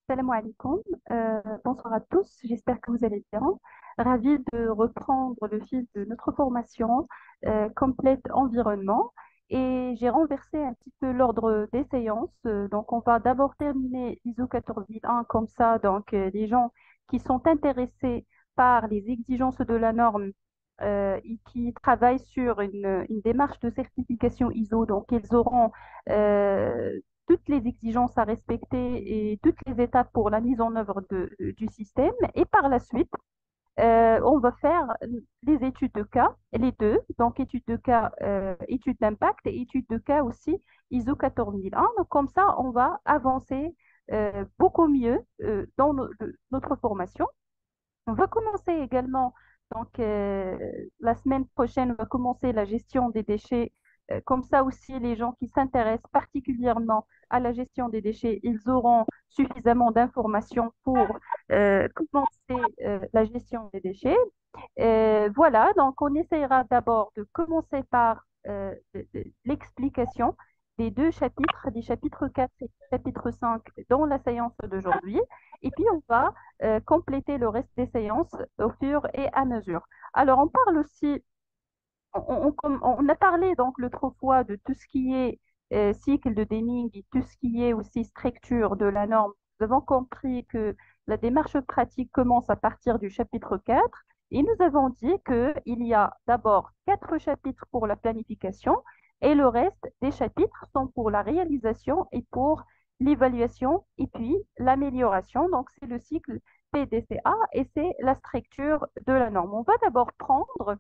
Salam alaikum. Bonsoir à tous, j'espère que vous allez bien. Ravi de reprendre le fil de notre formation complète environnement et j'ai renversé un petit peu l'ordre des séances. Donc, on va d'abord terminer l'ISO 14001 comme ça. Donc, les gens qui sont intéressés par les exigences de la norme et qui travaillent sur une démarche de certification ISO, donc ils auront toutes les exigences à respecter et toutes les étapes pour la mise en œuvre du système. Et par la suite, on va faire les études de cas, les deux, donc études de cas, études d'impact et études de cas aussi ISO 14001. Donc comme ça, on va avancer beaucoup mieux dans notre formation. On va commencer également, donc la semaine prochaine, on va commencer la gestion des déchets. Comme ça aussi, les gens qui s'intéressent particulièrement à la gestion des déchets, ils auront suffisamment d'informations pour commencer la gestion des déchets. Voilà, donc on essaiera d'abord de commencer par l'explication des deux chapitres, des chapitres 4 et chapitre 5 dans la séance d'aujourd'hui. Et puis on va compléter le reste des séances au fur et à mesure. Alors on parle aussi, on a parlé donc l'autre fois de tout ce qui est cycle de Deming et tout ce qui est aussi structure de la norme. Nous avons compris que la démarche pratique commence à partir du chapitre 4 et nous avons dit qu'il y a d'abord quatre chapitres pour la planification et le reste des chapitres sont pour la réalisation et pour l'évaluation et puis l'amélioration. Donc c'est le cycle PDCA et c'est la structure de la norme. On va d'abord prendre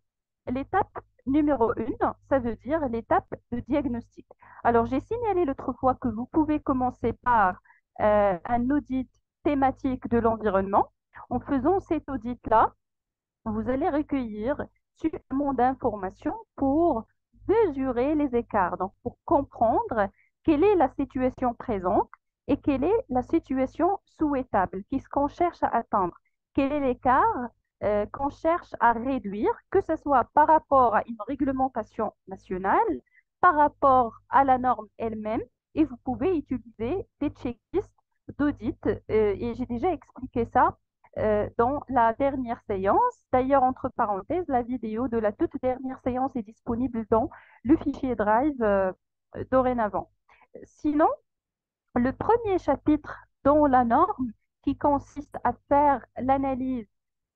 l'étape numéro 1, ça veut dire l'étape de diagnostic. Alors, j'ai signalé l'autre fois que vous pouvez commencer par un audit thématique de l'environnement. En faisant cet audit-là, vous allez recueillir suffisamment d'informations pour mesurer les écarts, donc pour comprendre quelle est la situation présente et quelle est la situation souhaitable, qu'est-ce qu'on cherche à atteindre, quel est l'écart qu'on cherche à réduire, que ce soit par rapport à une réglementation nationale, par rapport à la norme elle-même, et vous pouvez utiliser des checklists d'audit, et j'ai déjà expliqué ça dans la dernière séance. D'ailleurs, entre parenthèses, la vidéo de la toute dernière séance est disponible dans le fichier Drive dorénavant. Sinon, le premier chapitre dans la norme qui consiste à faire l'analyse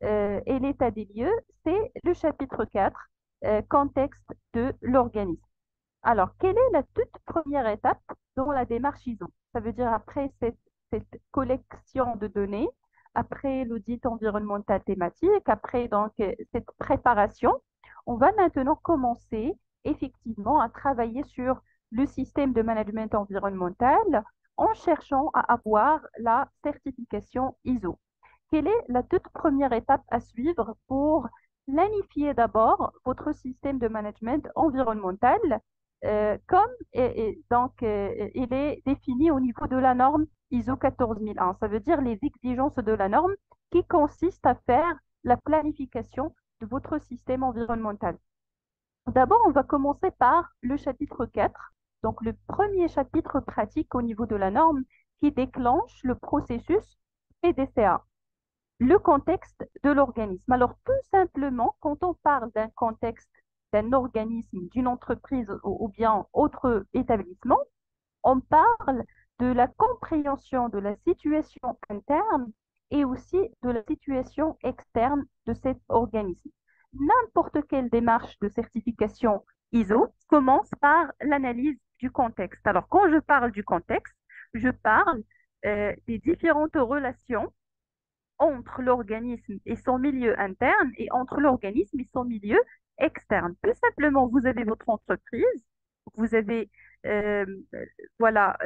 et l'état des lieux, c'est le chapitre 4, contexte de l'organisme. Alors, quelle est la toute première étape dans la démarche ISO? Ça veut dire après cette collection de données, après l'audit environnemental thématique, après donc cette préparation, on va maintenant commencer effectivement à travailler sur le système de management environnemental en cherchant à avoir la certification ISO. Quelle est la toute première étape à suivre pour planifier d'abord votre système de management environnemental comme donc il est défini au niveau de la norme ISO 14001. Ça veut dire les exigences de la norme qui consistent à faire la planification de votre système environnemental. D'abord, on va commencer par le chapitre 4, donc le premier chapitre pratique au niveau de la norme qui déclenche le processus PDCA, le contexte de l'organisme. Alors, tout simplement, quand on parle d'un contexte d'un organisme, d'une entreprise ou bien autre établissement, on parle de la compréhension de la situation interne et aussi de la situation externe de cet organisme. N'importe quelle démarche de certification ISO commence par l'analyse du contexte. Alors, quand je parle du contexte, je parle des différentes relations entre l'organisme et son milieu interne et entre l'organisme et son milieu externe. Tout simplement, vous avez votre entreprise, vous avez euh, voilà,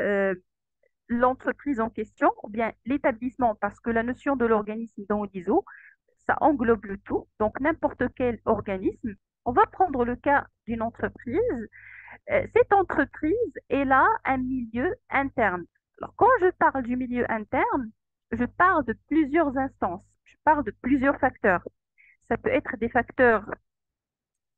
l'entreprise en question, ou bien l'établissement, parce que la notion de l'organisme dans l'ISO, ça englobe le tout, donc n'importe quel organisme. On va prendre le cas d'une entreprise. Cette entreprise, elle a un milieu interne. Alors, quand je parle du milieu interne, je parle de plusieurs instances, je parle de plusieurs facteurs. Ça peut être des facteurs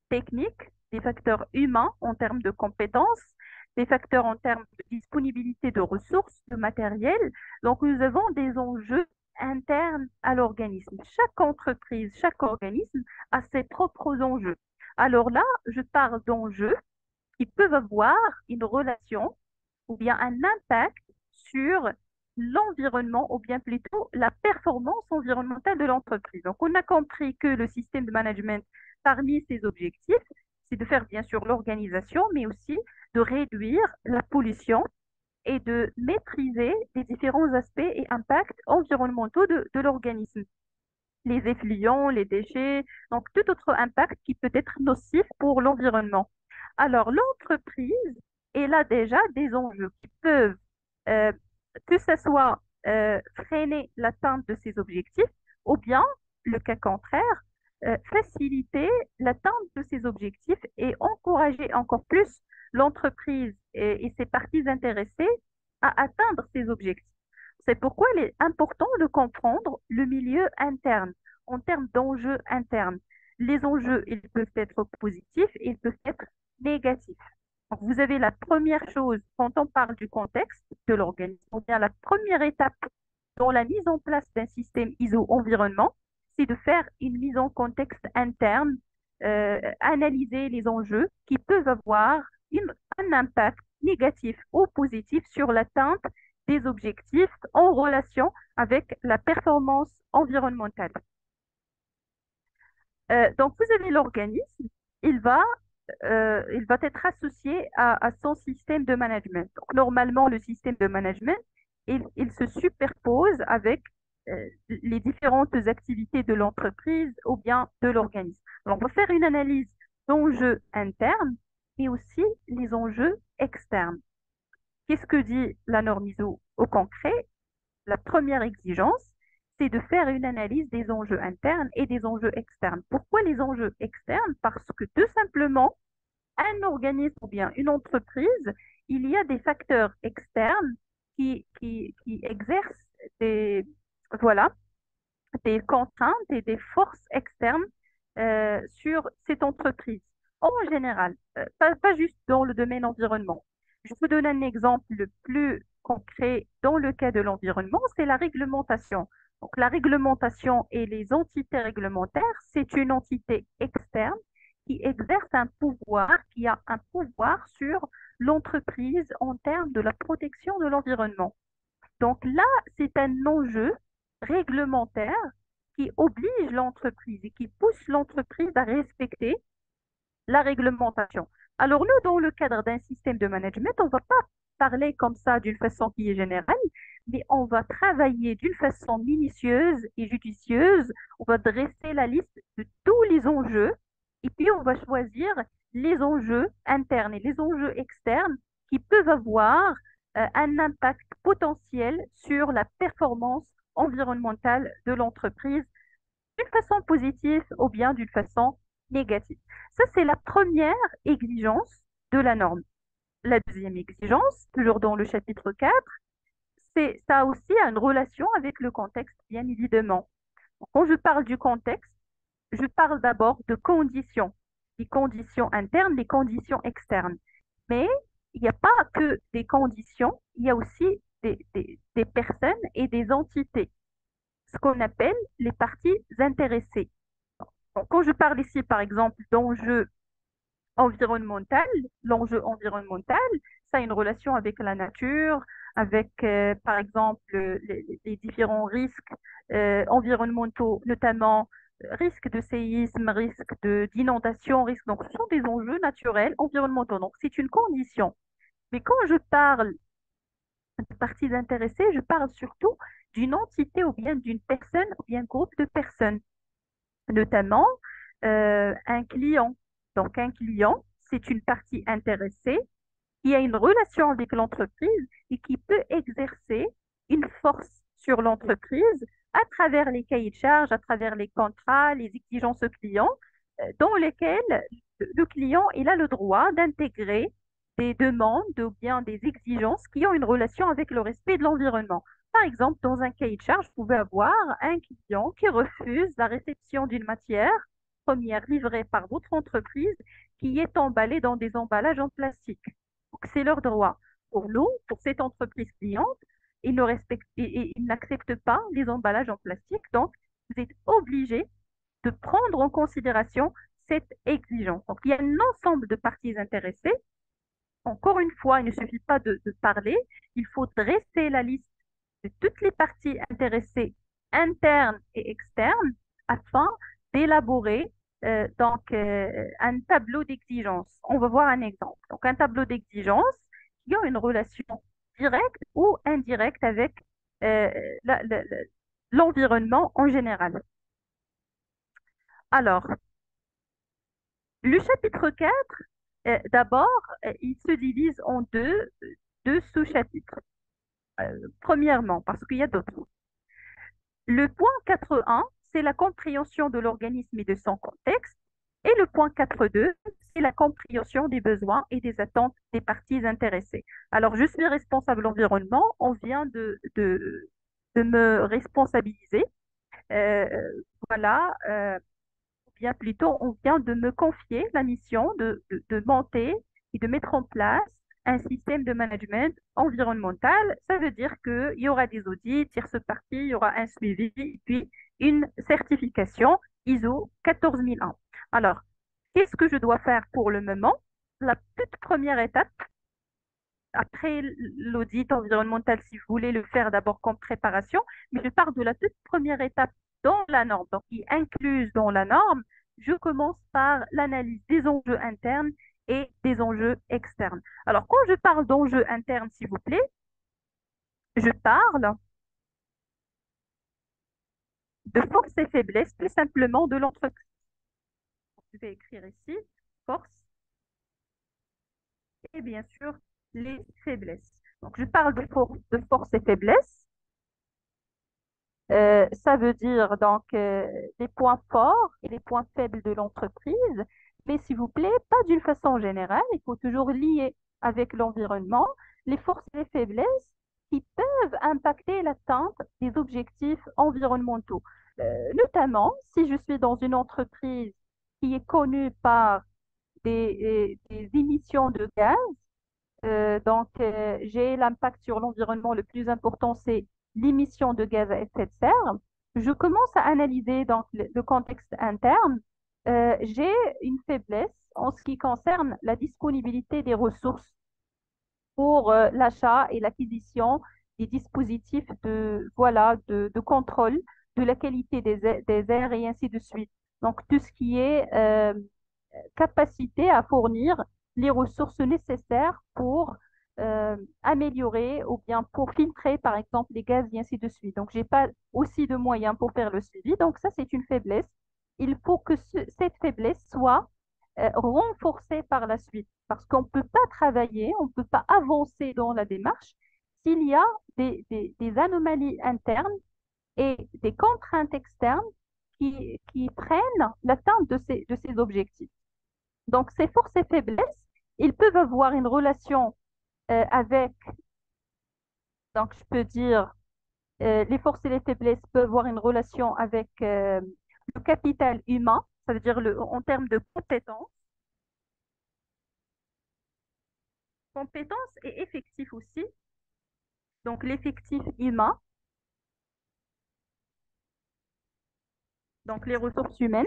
techniques, des facteurs humains en termes de compétences, des facteurs en termes de disponibilité de ressources, de matériel. Donc, nous avons des enjeux internes à l'organisme. Chaque entreprise, chaque organisme a ses propres enjeux. Alors là, je parle d'enjeux qui peuvent avoir une relation ou bien un impact sur l'environnement ou bien plutôt la performance environnementale de l'entreprise. Donc, on a compris que le système de management, parmi ses objectifs, c'est de faire bien sûr l'organisation, mais aussi de réduire la pollution et de maîtriser les différents aspects et impacts environnementaux de l'organisme, les effluents, les déchets, donc tout autre impact qui peut être nocif pour l'environnement. Alors, l'entreprise, elle a déjà des enjeux qui peuvent, euh, que ce soit freiner l'atteinte de ses objectifs, ou bien, le cas contraire, faciliter l'atteinte de ses objectifs et encourager encore plus l'entreprise et ses parties intéressées à atteindre ses objectifs. C'est pourquoi il est important de comprendre le milieu interne en termes d'enjeux internes. Les enjeux, ils peuvent être positifs, ils peuvent être négatifs. Donc, vous avez la première chose quand on parle du contexte de l'organisme, ou bien la première étape dans la mise en place d'un système ISO environnement, c'est de faire une mise en contexte interne, analyser les enjeux qui peuvent avoir un impact négatif ou positif sur l'atteinte des objectifs en relation avec la performance environnementale. Donc, vous avez l'organisme, il va, il va être associé à son système de management. Donc, normalement, le système de management, il se superpose avec les différentes activités de l'entreprise ou bien de l'organisme. Alors, on va faire une analyse d'enjeux internes et aussi les enjeux externes. Qu'est-ce que dit la norme ISO au concret? La première exigence, c'est de faire une analyse des enjeux internes et des enjeux externes. Pourquoi les enjeux externes? Parce que tout simplement, un organisme ou bien une entreprise, il y a des facteurs externes qui exercent voilà, des contraintes et des forces externes sur cette entreprise. En général, pas juste dans le domaine environnement. Je vous donne un exemple le plus concret dans le cas de l'environnement, c'est la réglementation. Donc, la réglementation et les entités réglementaires, c'est une entité externe qui exerce un pouvoir, qui a un pouvoir sur l'entreprise en termes de la protection de l'environnement. Donc là, c'est un enjeu réglementaire qui oblige l'entreprise et qui pousse l'entreprise à respecter la réglementation. Alors nous, dans le cadre d'un système de management, on ne va pas parler comme ça d'une façon qui est générale, mais on va travailler d'une façon minutieuse et judicieuse. On va dresser la liste de tous les enjeux et puis on va choisir les enjeux internes et les enjeux externes qui peuvent avoir un impact potentiel sur la performance environnementale de l'entreprise d'une façon positive ou bien d'une façon négative. Ça, c'est la première exigence de la norme. La deuxième exigence, toujours dans le chapitre 4, c'est ça aussi a une relation avec le contexte, bien évidemment. Quand je parle du contexte, je parle d'abord de conditions, les conditions internes, les conditions externes. Mais il n'y a pas que des conditions, il y a aussi des personnes et des entités, ce qu'on appelle les parties intéressées. Donc, quand je parle ici, par exemple, d'enjeux environnemental, l'enjeu environnemental, ça a une relation avec la nature, avec, par exemple, les différents risques environnementaux, notamment risque de séisme, risque d'inondation, risque. Donc, ce sont des enjeux naturels environnementaux. Donc, c'est une condition. Mais quand je parle de parties intéressées, je parle surtout d'une entité ou bien d'une personne ou bien groupe de personnes, notamment un client. Donc, un client, c'est une partie intéressée qui a une relation avec l'entreprise et qui peut exercer une force sur l'entreprise à travers les cahiers de charges, à travers les contrats, les exigences clients, dans lesquels le client il a le droit d'intégrer des demandes ou bien des exigences qui ont une relation avec le respect de l'environnement. Par exemple, dans un cahier de charge, vous pouvez avoir un client qui refuse la réception d'une matière première livrée par votre entreprise qui est emballée dans des emballages en plastique. C'est leur droit. Pour nous, pour cette entreprise cliente, ils ne respectent, ils n'acceptent pas les emballages en plastique. Donc, vous êtes obligé de prendre en considération cette exigence. Donc, il y a un ensemble de parties intéressées. Encore une fois, il ne suffit pas de parler, il faut dresser la liste de toutes les parties intéressées, internes et externes, afin d'élaborer un tableau d'exigence. On va voir un exemple. Donc, un tableau d'exigence qui a une relation directe ou indirecte avec euh, la- la- la- l'environnement en général. Alors, le chapitre 4, d'abord, il se divise en deux sous-chapitres. Premièrement, parce qu'il y a d'autres. Le point 4.1, c'est la compréhension de l'organisme et de son contexte. Et le point 4.2, c'est la compréhension des besoins et des attentes des parties intéressées. Alors, je suis responsable environnement. On vient de me responsabiliser. Euh, voilà. Bien plutôt, on vient de me confier la mission de monter et de mettre en place un système de management environnemental. Ça veut dire qu'il y aura des audits, tierces parties, il y aura un suivi, et puis une certification ISO 14001. Alors, qu'est-ce que je dois faire pour le moment? La toute première étape, après l'audit environnemental, si vous voulez le faire d'abord comme préparation, mais je pars de la toute première étape dans la norme, donc qui est incluse dans la norme. Je commence par l'analyse des enjeux internes et des enjeux externes. Alors, quand je parle d'enjeux internes, s'il vous plaît, je parle de forces et faiblesses, tout simplement de l'entreprise. Je vais écrire ici force et bien sûr les faiblesses. Donc, je parle de force et faiblesses. Ça veut dire donc les points forts et les points faibles de l'entreprise, mais s'il vous plaît, pas d'une façon générale, il faut toujours lier avec l'environnement les forces et les faiblesses qui peuvent impacter l'atteinte des objectifs environnementaux. Notamment, si je suis dans une entreprise qui est connue par des émissions de gaz, j'ai l'impact sur l'environnement le plus important, c'est l'émission de gaz à effet de serre. Je commence à analyser donc le contexte interne. J'ai une faiblesse en ce qui concerne la disponibilité des ressources pour l'achat et l'acquisition des dispositifs de contrôle de la qualité des airs et ainsi de suite. Donc, tout ce qui est capacité à fournir les ressources nécessaires pour améliorer ou bien pour filtrer, par exemple, les gaz et ainsi de suite. Donc, j'ai pas aussi de moyens pour faire le suivi. Donc, ça, c'est une faiblesse. Il faut que cette faiblesse soit renforcée par la suite parce qu'on ne peut pas travailler, on ne peut pas avancer dans la démarche s'il y a des anomalies internes et des contraintes externes qui freinent l'atteinte de ces objectifs. Donc, ces forces et faiblesses, ils peuvent avoir une relation avec, donc je peux dire, les forces et les faiblesses peuvent avoir une relation avec le capital humain, ça veut dire en termes de compétences, compétences et effectifs aussi. Donc, l'effectif humain, donc les ressources humaines,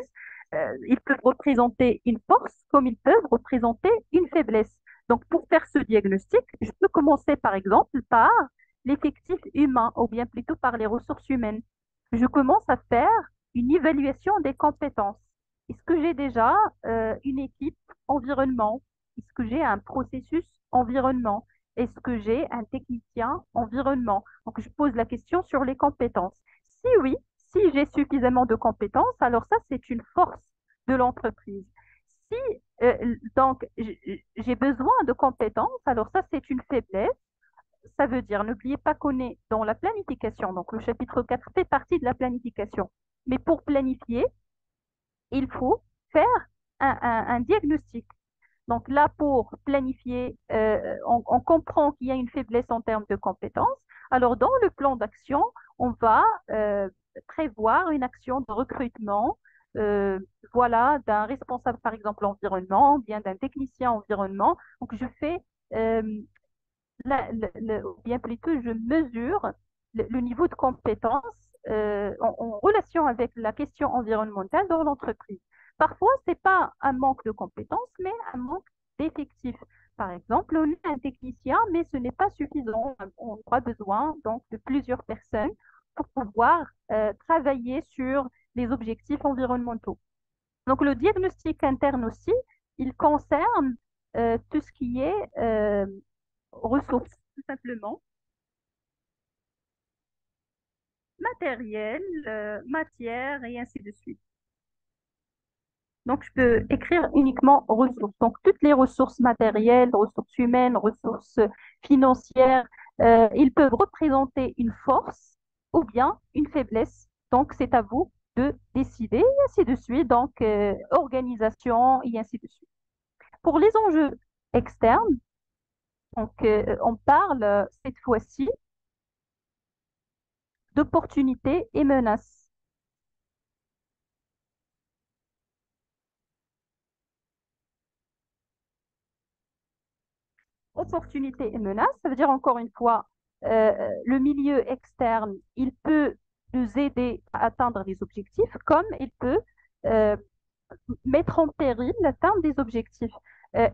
ils peuvent représenter une force comme ils peuvent représenter une faiblesse. Donc, pour faire ce diagnostic, je peux commencer par exemple par l'effectif humain ou bien plutôt par les ressources humaines. Je commence à faire une évaluation des compétences. Est-ce que j'ai déjà une équipe environnement? Est-ce que j'ai un processus environnement? Est-ce que j'ai un technicien environnement? Donc, je pose la question sur les compétences. Si oui, si j'ai suffisamment de compétences, alors ça, c'est une force de l'entreprise. Si j'ai besoin de compétences, alors ça, c'est une faiblesse. Ça veut dire, n'oubliez pas qu'on est dans la planification. Donc, le chapitre 4 fait partie de la planification. Mais pour planifier, il faut faire un diagnostic. Donc là, pour planifier, on comprend qu'il y a une faiblesse en termes de compétences. Alors, dans le plan d'action, on va prévoir une action de recrutement, euh, voilà, d'un responsable, par exemple, environnement, bien d'un technicien environnement. Donc, je fais euh, ou bien plutôt je mesure le niveau de compétence en relation avec la question environnementale dans l'entreprise. Parfois, ce n'est pas un manque de compétences, mais un manque d'effectifs. Par exemple, on a un technicien, mais ce n'est pas suffisant. On aura besoin donc de plusieurs personnes pour pouvoir travailler sur les objectifs environnementaux. Donc, le diagnostic interne aussi, il concerne tout ce qui est ressources, tout simplement, matériel, matière et ainsi de suite. Donc, je peux écrire uniquement ressources. Donc, toutes les ressources matérielles, ressources humaines, ressources financières, ils peuvent représenter une force ou bien une faiblesse. Donc, c'est à vous de décider et ainsi de suite. Donc, organisation et ainsi de suite. Pour les enjeux externes, donc, on parle cette fois-ci d'opportunités et menaces. Opportunités et menaces, ça veut dire encore une fois, le milieu externe, il peut nous aider à atteindre des objectifs comme il peut euh, mettre en péril l'atteinte des objectifs.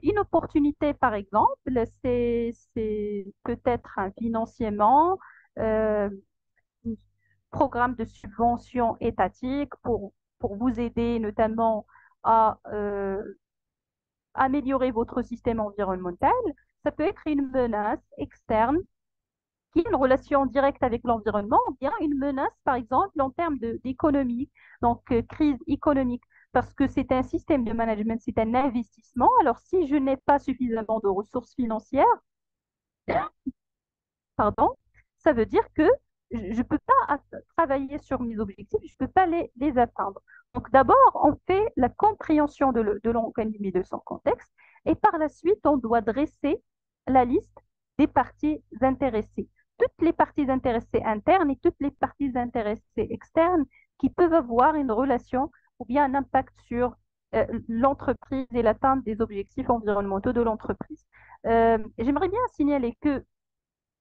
Une opportunité, par exemple, c'est peut-être un financièrement, un programme de subvention étatique pour vous aider notamment à améliorer votre système environnemental. Ça peut être une menace externe qui est une relation directe avec l'environnement, ou bien une menace, par exemple, en termes d'économie, donc crise économique, parce que c'est un système de management, c'est un investissement. Alors, si je n'ai pas suffisamment de ressources financières, pardon, ça veut dire que je ne peux pas travailler sur mes objectifs, je ne peux pas les atteindre. Donc d'abord, on fait la compréhension de l'organisme et de son contexte, et par la suite, on doit dresser la liste des parties intéressées. Toutes les parties intéressées internes et toutes les parties intéressées externes qui peuvent avoir une relation ou bien un impact sur l'entreprise et l'atteinte des objectifs environnementaux de l'entreprise. J'aimerais bien signaler que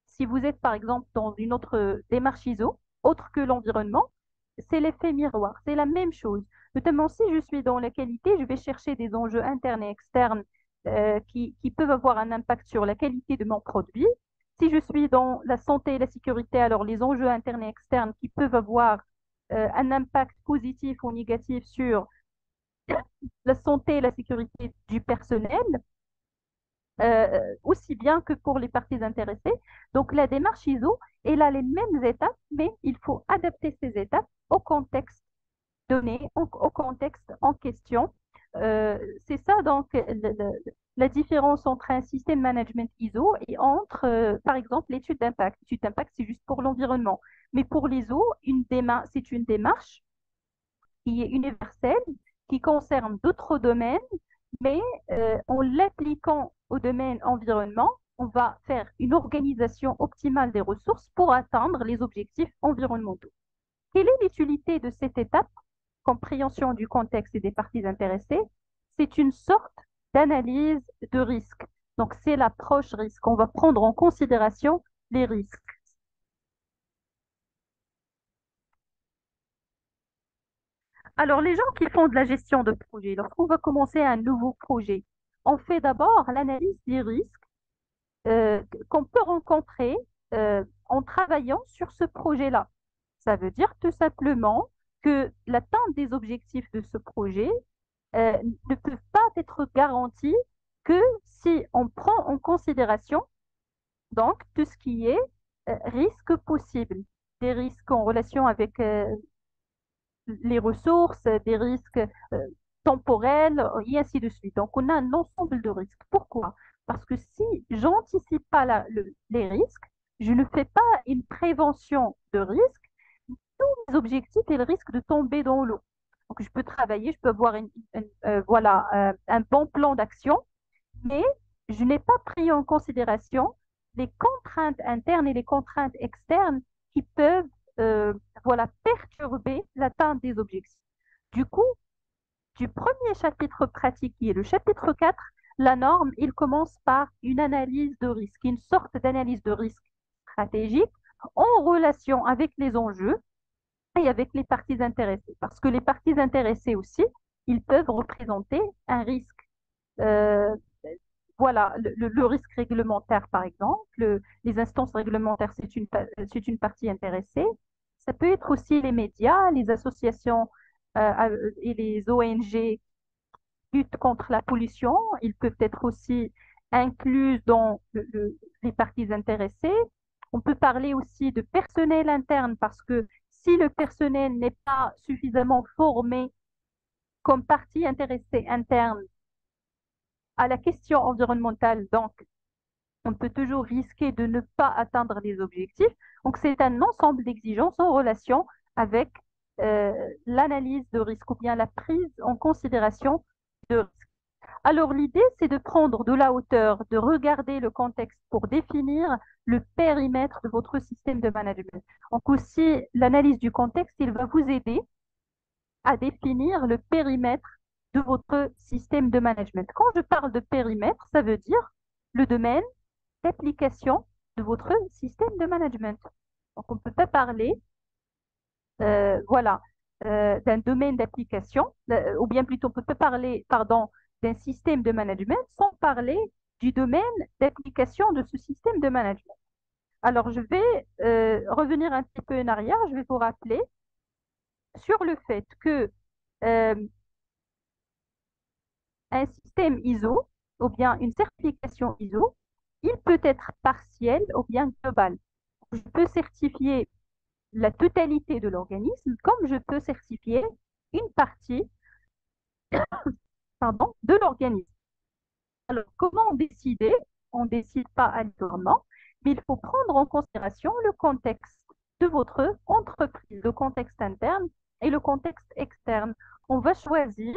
si vous êtes par exemple dans une autre démarche ISO, autre que l'environnement, c'est l'effet miroir, c'est la même chose. Notamment si je suis dans la qualité, je vais chercher des enjeux internes et externes qui peuvent avoir un impact sur la qualité de mon produit. Si je suis dans la santé et la sécurité, alors les enjeux internes et externes qui peuvent avoir un impact positif ou négatif sur la santé et la sécurité du personnel, aussi bien que pour les parties intéressées. Donc, la démarche ISO, elle a les mêmes étapes, mais il faut adapter ces étapes au contexte donné, au contexte en question. C'est ça, donc, la différence entre un système management ISO et entre, par exemple, l'étude d'impact. L'étude d'impact, c'est juste pour l'environnement. Mais pour l'ISO, c'est une démarche qui est universelle, qui concerne d'autres domaines, mais en l'appliquant au domaine environnement, on va faire une organisation optimale des ressources pour atteindre les objectifs environnementaux. Quelle est l'utilité de cette étape? Compréhension du contexte et des parties intéressées. C'est une sorte d'analyse de risque. Donc, c'est l'approche risque. On va prendre en considération les risques. Alors, les gens qui font de la gestion de projet, lorsqu'on va commencer un nouveau projet, on fait d'abord l'analyse des risques qu'on peut rencontrer en travaillant sur ce projet-là. Ça veut dire tout simplement que l'atteinte des objectifs de ce projet ne peut pas être garantie que si on prend en considération donc tout ce qui est risque possible, des risques en relation avec les ressources, des risques temporels, et ainsi de suite. Donc, on a un ensemble de risques. Pourquoi? Parce que si j'anticipe pas les risques, je ne fais pas une prévention de risques, tous mes objectifs et le risque de tomber dans l'eau. Donc, je peux travailler, je peux avoir voilà, un bon plan d'action, mais je n'ai pas pris en considération les contraintes internes et les contraintes externes qui peuvent voilà, perturber l'atteinte des objectifs. Du coup, du premier chapitre pratique, qui est le chapitre 4, La norme, il commence par une analyse de risque, une sorte d'analyse de risque stratégique en relation avec les enjeux et avec les parties intéressées. Parce que les parties intéressées aussi, ils peuvent représenter un risque. Euh, voilà, le risque réglementaire, par exemple, les instances réglementaires, c'est une partie intéressée. Ça peut être aussi les médias, les associations et les ONG qui luttent contre la pollution. Ils peuvent être aussi inclus dans les parties intéressées. On peut parler aussi de personnel interne parce que si le personnel n'est pas suffisamment formé comme partie intéressée interne à la question environnementale, donc on peut toujours risquer de ne pas atteindre les objectifs. Donc, c'est un ensemble d'exigences en relation avec euh, l'analyse de risque ou bien la prise en considération de risque. Alors, l'idée, c'est de prendre de la hauteur, de regarder le contexte pour définir le périmètre de votre système de management. Donc, aussi, l'analyse du contexte, il va vous aider à définir le périmètre de votre système de management. Quand je parle de périmètre, ça veut dire le domaine d'application de votre système de management. Donc, on ne peut pas parler, voilà, d'un domaine d'application, ou bien plutôt, on ne peut pas parler, pardon, d'un système de management sans parler du domaine d'application de ce système de management. Alors, je vais revenir un petit peu en arrière, je vais vous rappeler sur le fait que euh, un système ISO ou bien une certification ISO, il peut être partiel ou bien global. Je peux certifier la totalité de l'organisme, comme je peux certifier une partie, pardon, de l'organisme. Alors, comment décider? On ne décide pas aléatoirement, mais il faut prendre en considération le contexte de votre entreprise, le contexte interne et le contexte externe. On va choisir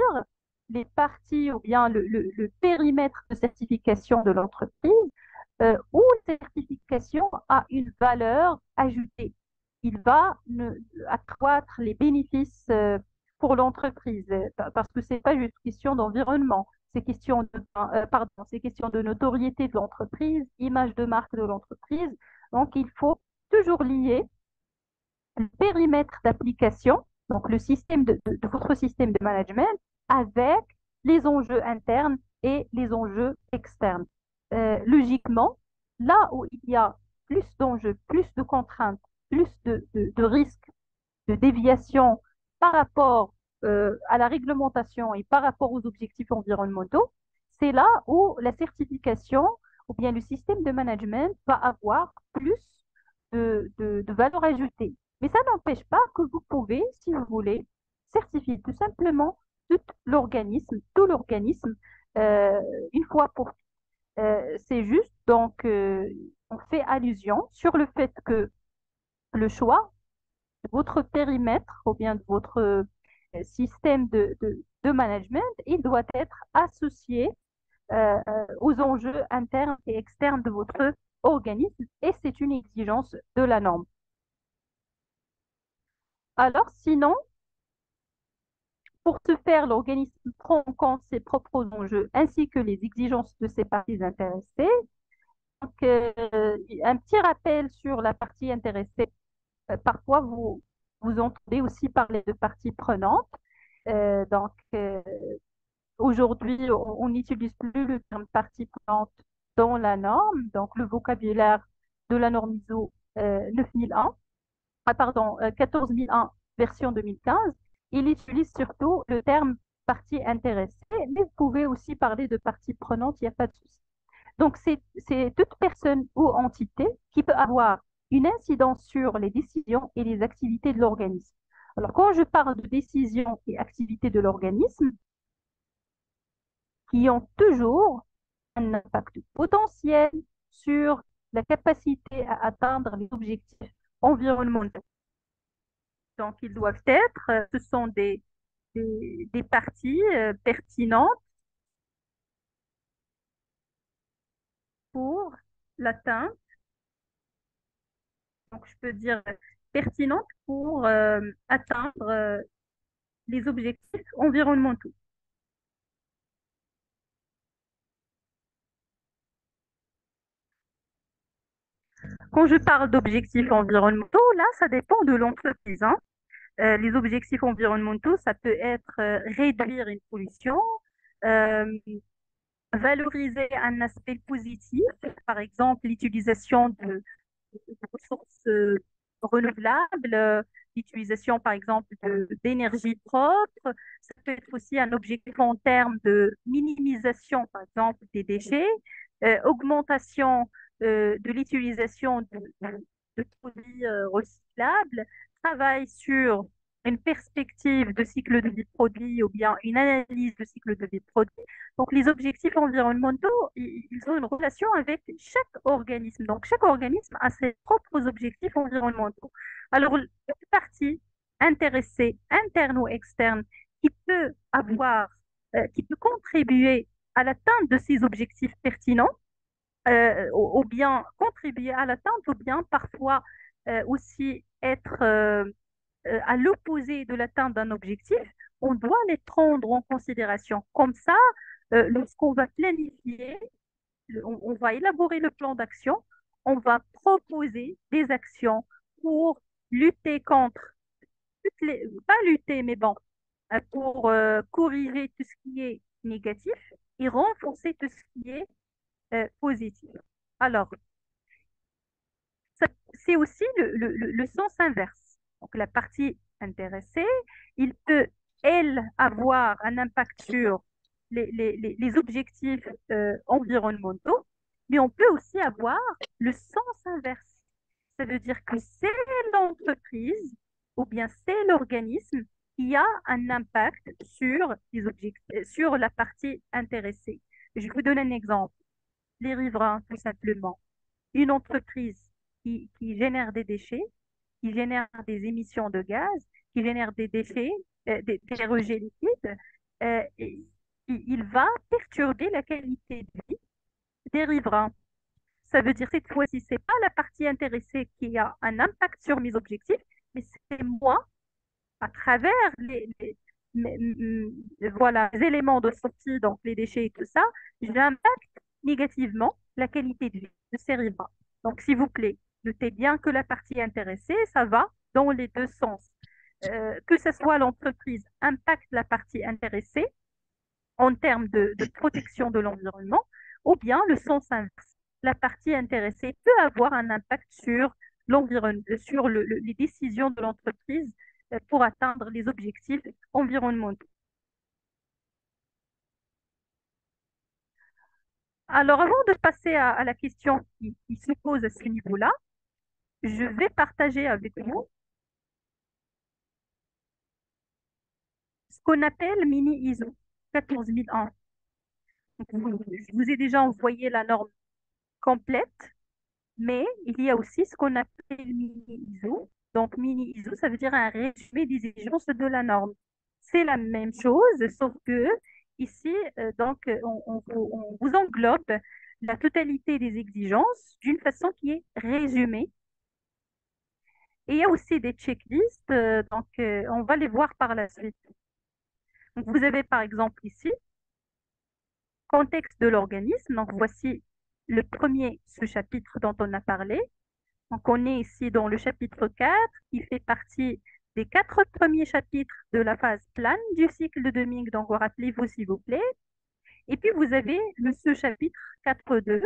les parties ou bien le périmètre de certification de l'entreprise où la certification a une valeur ajoutée. Il va accroître les bénéfices pour l'entreprise parce que ce n'est pas juste question d'environnement, c'est question pardon, c'est question de notoriété de l'entreprise, image de marque de l'entreprise. Donc, il faut toujours lier le périmètre d'application, donc le système de votre système de management, avec les enjeux internes et les enjeux externes. Logiquement, là où il y a plus d'enjeux, plus de contraintes, plus de risques de déviation par rapport à la réglementation et par rapport aux objectifs environnementaux, c'est là où la certification ou bien le système de management va avoir plus de valeur ajoutée. Mais ça n'empêche pas que vous pouvez, si vous voulez, certifier tout simplement tout l'organisme euh, une fois pour c'est juste, donc, on fait allusion sur le fait que le choix de votre périmètre ou bien de votre système de management, il doit être associé aux enjeux internes et externes de votre organisme et c'est une exigence de la norme. Alors, sinon, pour ce faire, l'organisme prend en compte ses propres enjeux ainsi que les exigences de ses parties intéressées. Donc, un petit rappel sur la partie intéressée. Parfois, vous entendez aussi parler de parties prenantes. Donc, aujourd'hui, on n'utilise plus le terme partie prenante dans la norme. Donc, le vocabulaire de la norme ISO 9001, pardon, 14001 version 2015, il utilise surtout le terme partie intéressée, mais vous pouvez aussi parler de partie prenante, il n'y a pas de souci. Donc, c'est toute personne ou entité qui peut avoir une incidence sur les décisions et les activités de l'organisme. Alors, quand je parle de décisions et activités de l'organisme, qui ont toujours un impact potentiel sur la capacité à atteindre les objectifs environnementaux. Donc, ils doivent être, ce sont des parties pertinentes pour l'atteinte. Donc, je peux dire pertinentes pour atteindre les objectifs environnementaux. Quand je parle d'objectifs environnementaux, là, ça dépend de l'entreprise, hein. Les objectifs environnementaux, ça peut être réduire une pollution, euh, valoriser un aspect positif, par exemple l'utilisation de ressources renouvelables, l'utilisation par exemple d'énergie propre. Ça peut être aussi un objectif en termes de minimisation, par exemple, des déchets, augmentation de l'utilisation de produits recyclables, travail sur une perspective de cycle de vie de produit ou bien une analyse de cycle de vie de produit. Donc, les objectifs environnementaux, ils ont une relation avec chaque organisme. Donc, chaque organisme a ses propres objectifs environnementaux. Alors, une partie intéressée, interne ou externe, qui peut avoir, qui peut contribuer à l'atteinte de ces objectifs pertinents, ou bien contribuer à l'atteinte, ou bien parfois aussi être à l'opposé de l'atteinte d'un objectif, on doit les prendre en considération. Comme ça, lorsqu'on va planifier, on va élaborer le plan d'action, on va proposer des actions pour lutter contre, pas lutter, mais bon, pour corriger tout ce qui est négatif et renforcer tout ce qui est positif. Alors, c'est aussi le sens inverse. Donc, la partie intéressée, il peut, elle, avoir un impact sur les objectifs environnementaux, mais on peut aussi avoir le sens inverse. Ça veut dire que c'est l'entreprise ou bien c'est l'organisme qui a un impact sur les objectifs, sur la partie intéressée. Je vous donne un exemple. Les riverains, tout simplement, une entreprise qui génère des déchets, qui génère des émissions de gaz, qui génère des déchets, des rejets liquides, il va perturber la qualité de vie des riverains. Ça veut dire cette fois-ci, c'est pas la partie intéressée qui a un impact sur mes objectifs, mais c'est moi, à travers voilà, les éléments de sortie, donc les déchets et tout ça, j'impacte négativement la qualité de vie de ces riverains. Donc, s'il vous plaît, notez bien que la partie intéressée, ça va dans les deux sens. Que ce soit l'entreprise impacte la partie intéressée en termes de protection de l'environnement, ou bien le sens inverse. La partie intéressée peut avoir un impact sur l'environnement, sur les décisions de l'entreprise pour atteindre les objectifs environnementaux. Alors, avant de passer à la question qui se pose à ce niveau-là, je vais partager avec vous ce qu'on appelle mini ISO 14001. Je vous ai déjà envoyé la norme complète, mais il y a aussi ce qu'on appelle mini ISO. Donc, mini ISO, ça veut dire un résumé des exigences de la norme. C'est la même chose, sauf que ici, on vous englobe la totalité des exigences d'une façon qui est résumée. Et il y a aussi des checklists, on va les voir par la suite. Donc, vous avez par exemple ici, contexte de l'organisme. Donc, voici le premier sous-chapitre dont on a parlé. Donc, on est ici dans le chapitre 4 qui fait partie des quatre premiers chapitres de la phase plane du cycle de Ming. Donc, rappelez-vous s'il vous plaît. Et puis, vous avez le sous-chapitre 4.2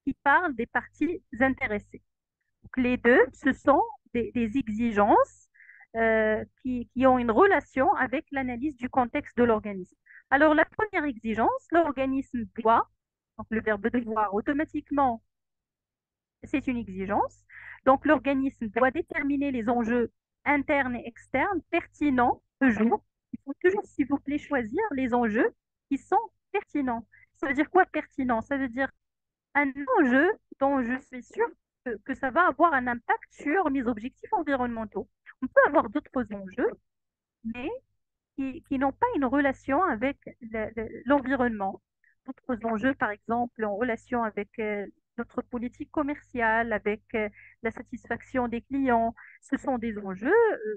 qui parle des parties intéressées. Donc, les deux, ce sont des exigences qui ont une relation avec l'analyse du contexte de l'organisme. Alors, la première exigence, l'organisme doit, donc le verbe devoir automatiquement c'est une exigence. Donc, l'organisme doit déterminer les enjeux internes et externes pertinents toujours. Il faut toujours, s'il vous plaît, choisir les enjeux qui sont pertinents. Ça veut dire quoi pertinent? Ça veut dire un enjeu dont je suis sûre que ça va avoir un impact sur mes objectifs environnementaux. On peut avoir d'autres enjeux, mais qui n'ont pas une relation avec l'environnement. D'autres enjeux, par exemple, en relation avec notre politique commerciale, avec la satisfaction des clients, ce sont des enjeux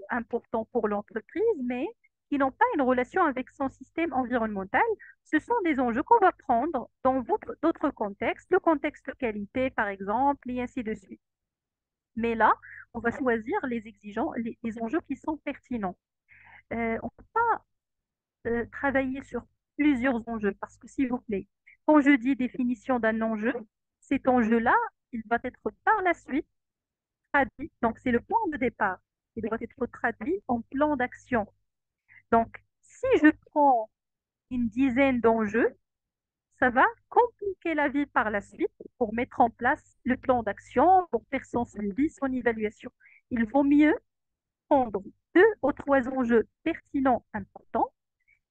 importants pour l'entreprise, mais qui n'ont pas une relation avec son système environnemental. Ce sont des enjeux qu'on va prendre dans d'autres contextes, le contexte qualité, par exemple, et ainsi de suite. Mais là, on va choisir les enjeux qui sont pertinents. On peut pas travailler sur plusieurs enjeux parce que, s'il vous plaît, quand je dis définition d'un enjeu, cet enjeu-là, il va être par la suite traduit. Donc, c'est le point de départ. Il doit être traduit en plan d'action. Donc, si je prends une dizaine d'enjeux, ça va compliquer la vie par la suite pour mettre en place le plan d'action, pour faire son suivi, son évaluation. Il vaut mieux prendre deux ou trois enjeux pertinents, importants,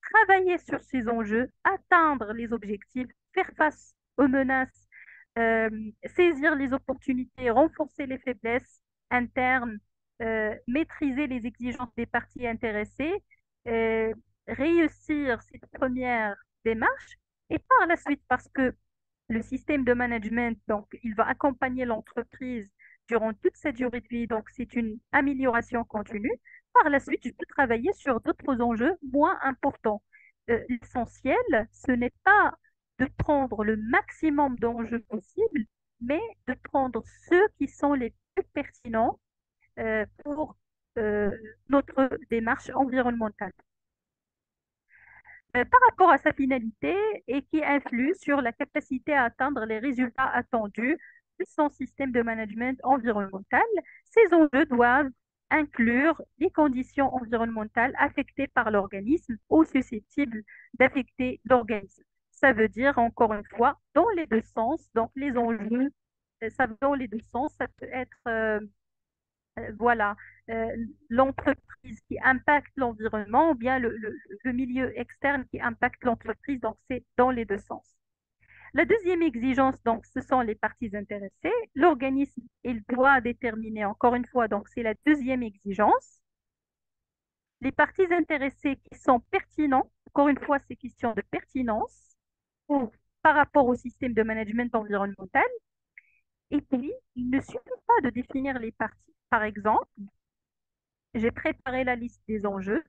travailler sur ces enjeux, atteindre les objectifs, faire face aux menaces, euh, saisir les opportunités, renforcer les faiblesses internes, maîtriser les exigences des parties intéressées, euh, réussir cette première démarche et par la suite, parce que le système de management, donc, il va accompagner l'entreprise durant toute sa durée de vie, donc c'est une amélioration continue. Par la suite, je peux travailler sur d'autres enjeux moins importants. L'essentiel, ce n'est pas de prendre le maximum d'enjeux possibles, mais de prendre ceux qui sont les plus pertinents pour euh, notre démarche environnementale. Par rapport à sa finalité et qui influe sur la capacité à atteindre les résultats attendus de son système de management environnemental. Ces enjeux doivent inclure les conditions environnementales affectées par l'organisme ou susceptibles d'affecter l'organisme. Ça veut dire, encore une fois, dans les deux sens, donc les enjeux, ça va dans les deux sens, ça peut être voilà, euh, l'entreprise qui impacte l'environnement ou bien le milieu externe qui impacte l'entreprise. Donc, c'est dans les deux sens. La deuxième exigence, donc, ce sont les parties intéressées. L'organisme, il doit déterminer, encore une fois, donc, c'est la deuxième exigence. Les parties intéressées qui sont pertinentes, encore une fois, c'est question de pertinence ou par rapport au système de management environnemental. Et puis, il ne suffit pas de définir les parties. Par exemple, j'ai préparé la liste des enjeux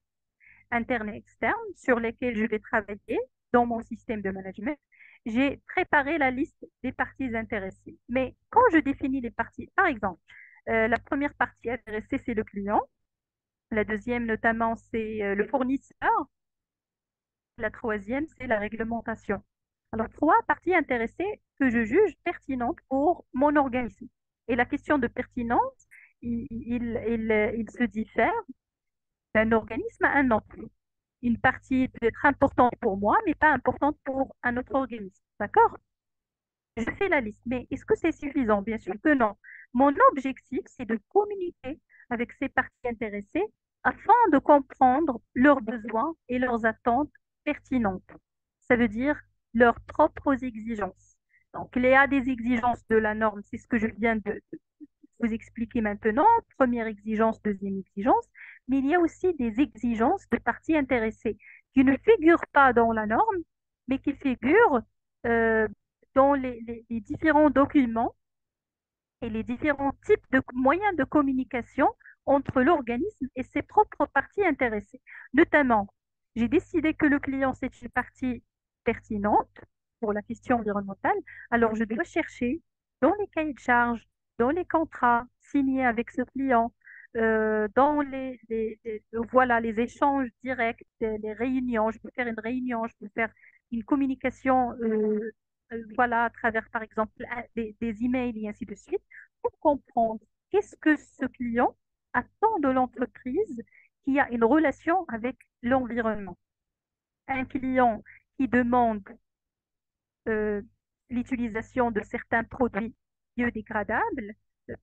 internes et externes sur lesquels je vais travailler dans mon système de management. J'ai préparé la liste des parties intéressées. Mais quand je définis les parties, par exemple, la première partie intéressée, c'est le client. La deuxième, notamment, c'est le fournisseur. La troisième, c'est la réglementation. Alors, trois parties intéressées que je juge pertinentes pour mon organisme. Et la question de pertinence, il se diffère d'un organisme à un autre. Une partie peut être importante pour moi, mais pas importante pour un autre organisme. D'accord? Je fais la liste, mais est-ce que c'est suffisant? Bien sûr que non. Mon objectif, c'est de communiquer avec ces parties intéressées afin de comprendre leurs besoins et leurs attentes pertinentes. Ça veut dire leurs propres exigences. Donc, il y a des exigences de la norme, c'est ce que je viens de vous expliquer maintenant. Première exigence, deuxième exigence, mais il y a aussi des exigences de parties intéressées qui ne figurent pas dans la norme, mais qui figurent euh, dans les différents documents et les différents types de moyens de communication entre l'organisme et ses propres parties intéressées. Notamment, j'ai décidé que le client, c'est une partie pertinente pour la question environnementale, alors je dois chercher dans les cahiers de charges, dans les contrats signés avec ce client, dans voilà, les échanges directs, les réunions. Je peux faire une réunion, je peux faire une communication voilà, à travers, par exemple, des emails et ainsi de suite pour comprendre qu'est-ce que ce client attend de l'entreprise qui a une relation avec l'environnement. Un client qui demande euh, l'utilisation de certains produits biodégradables euh,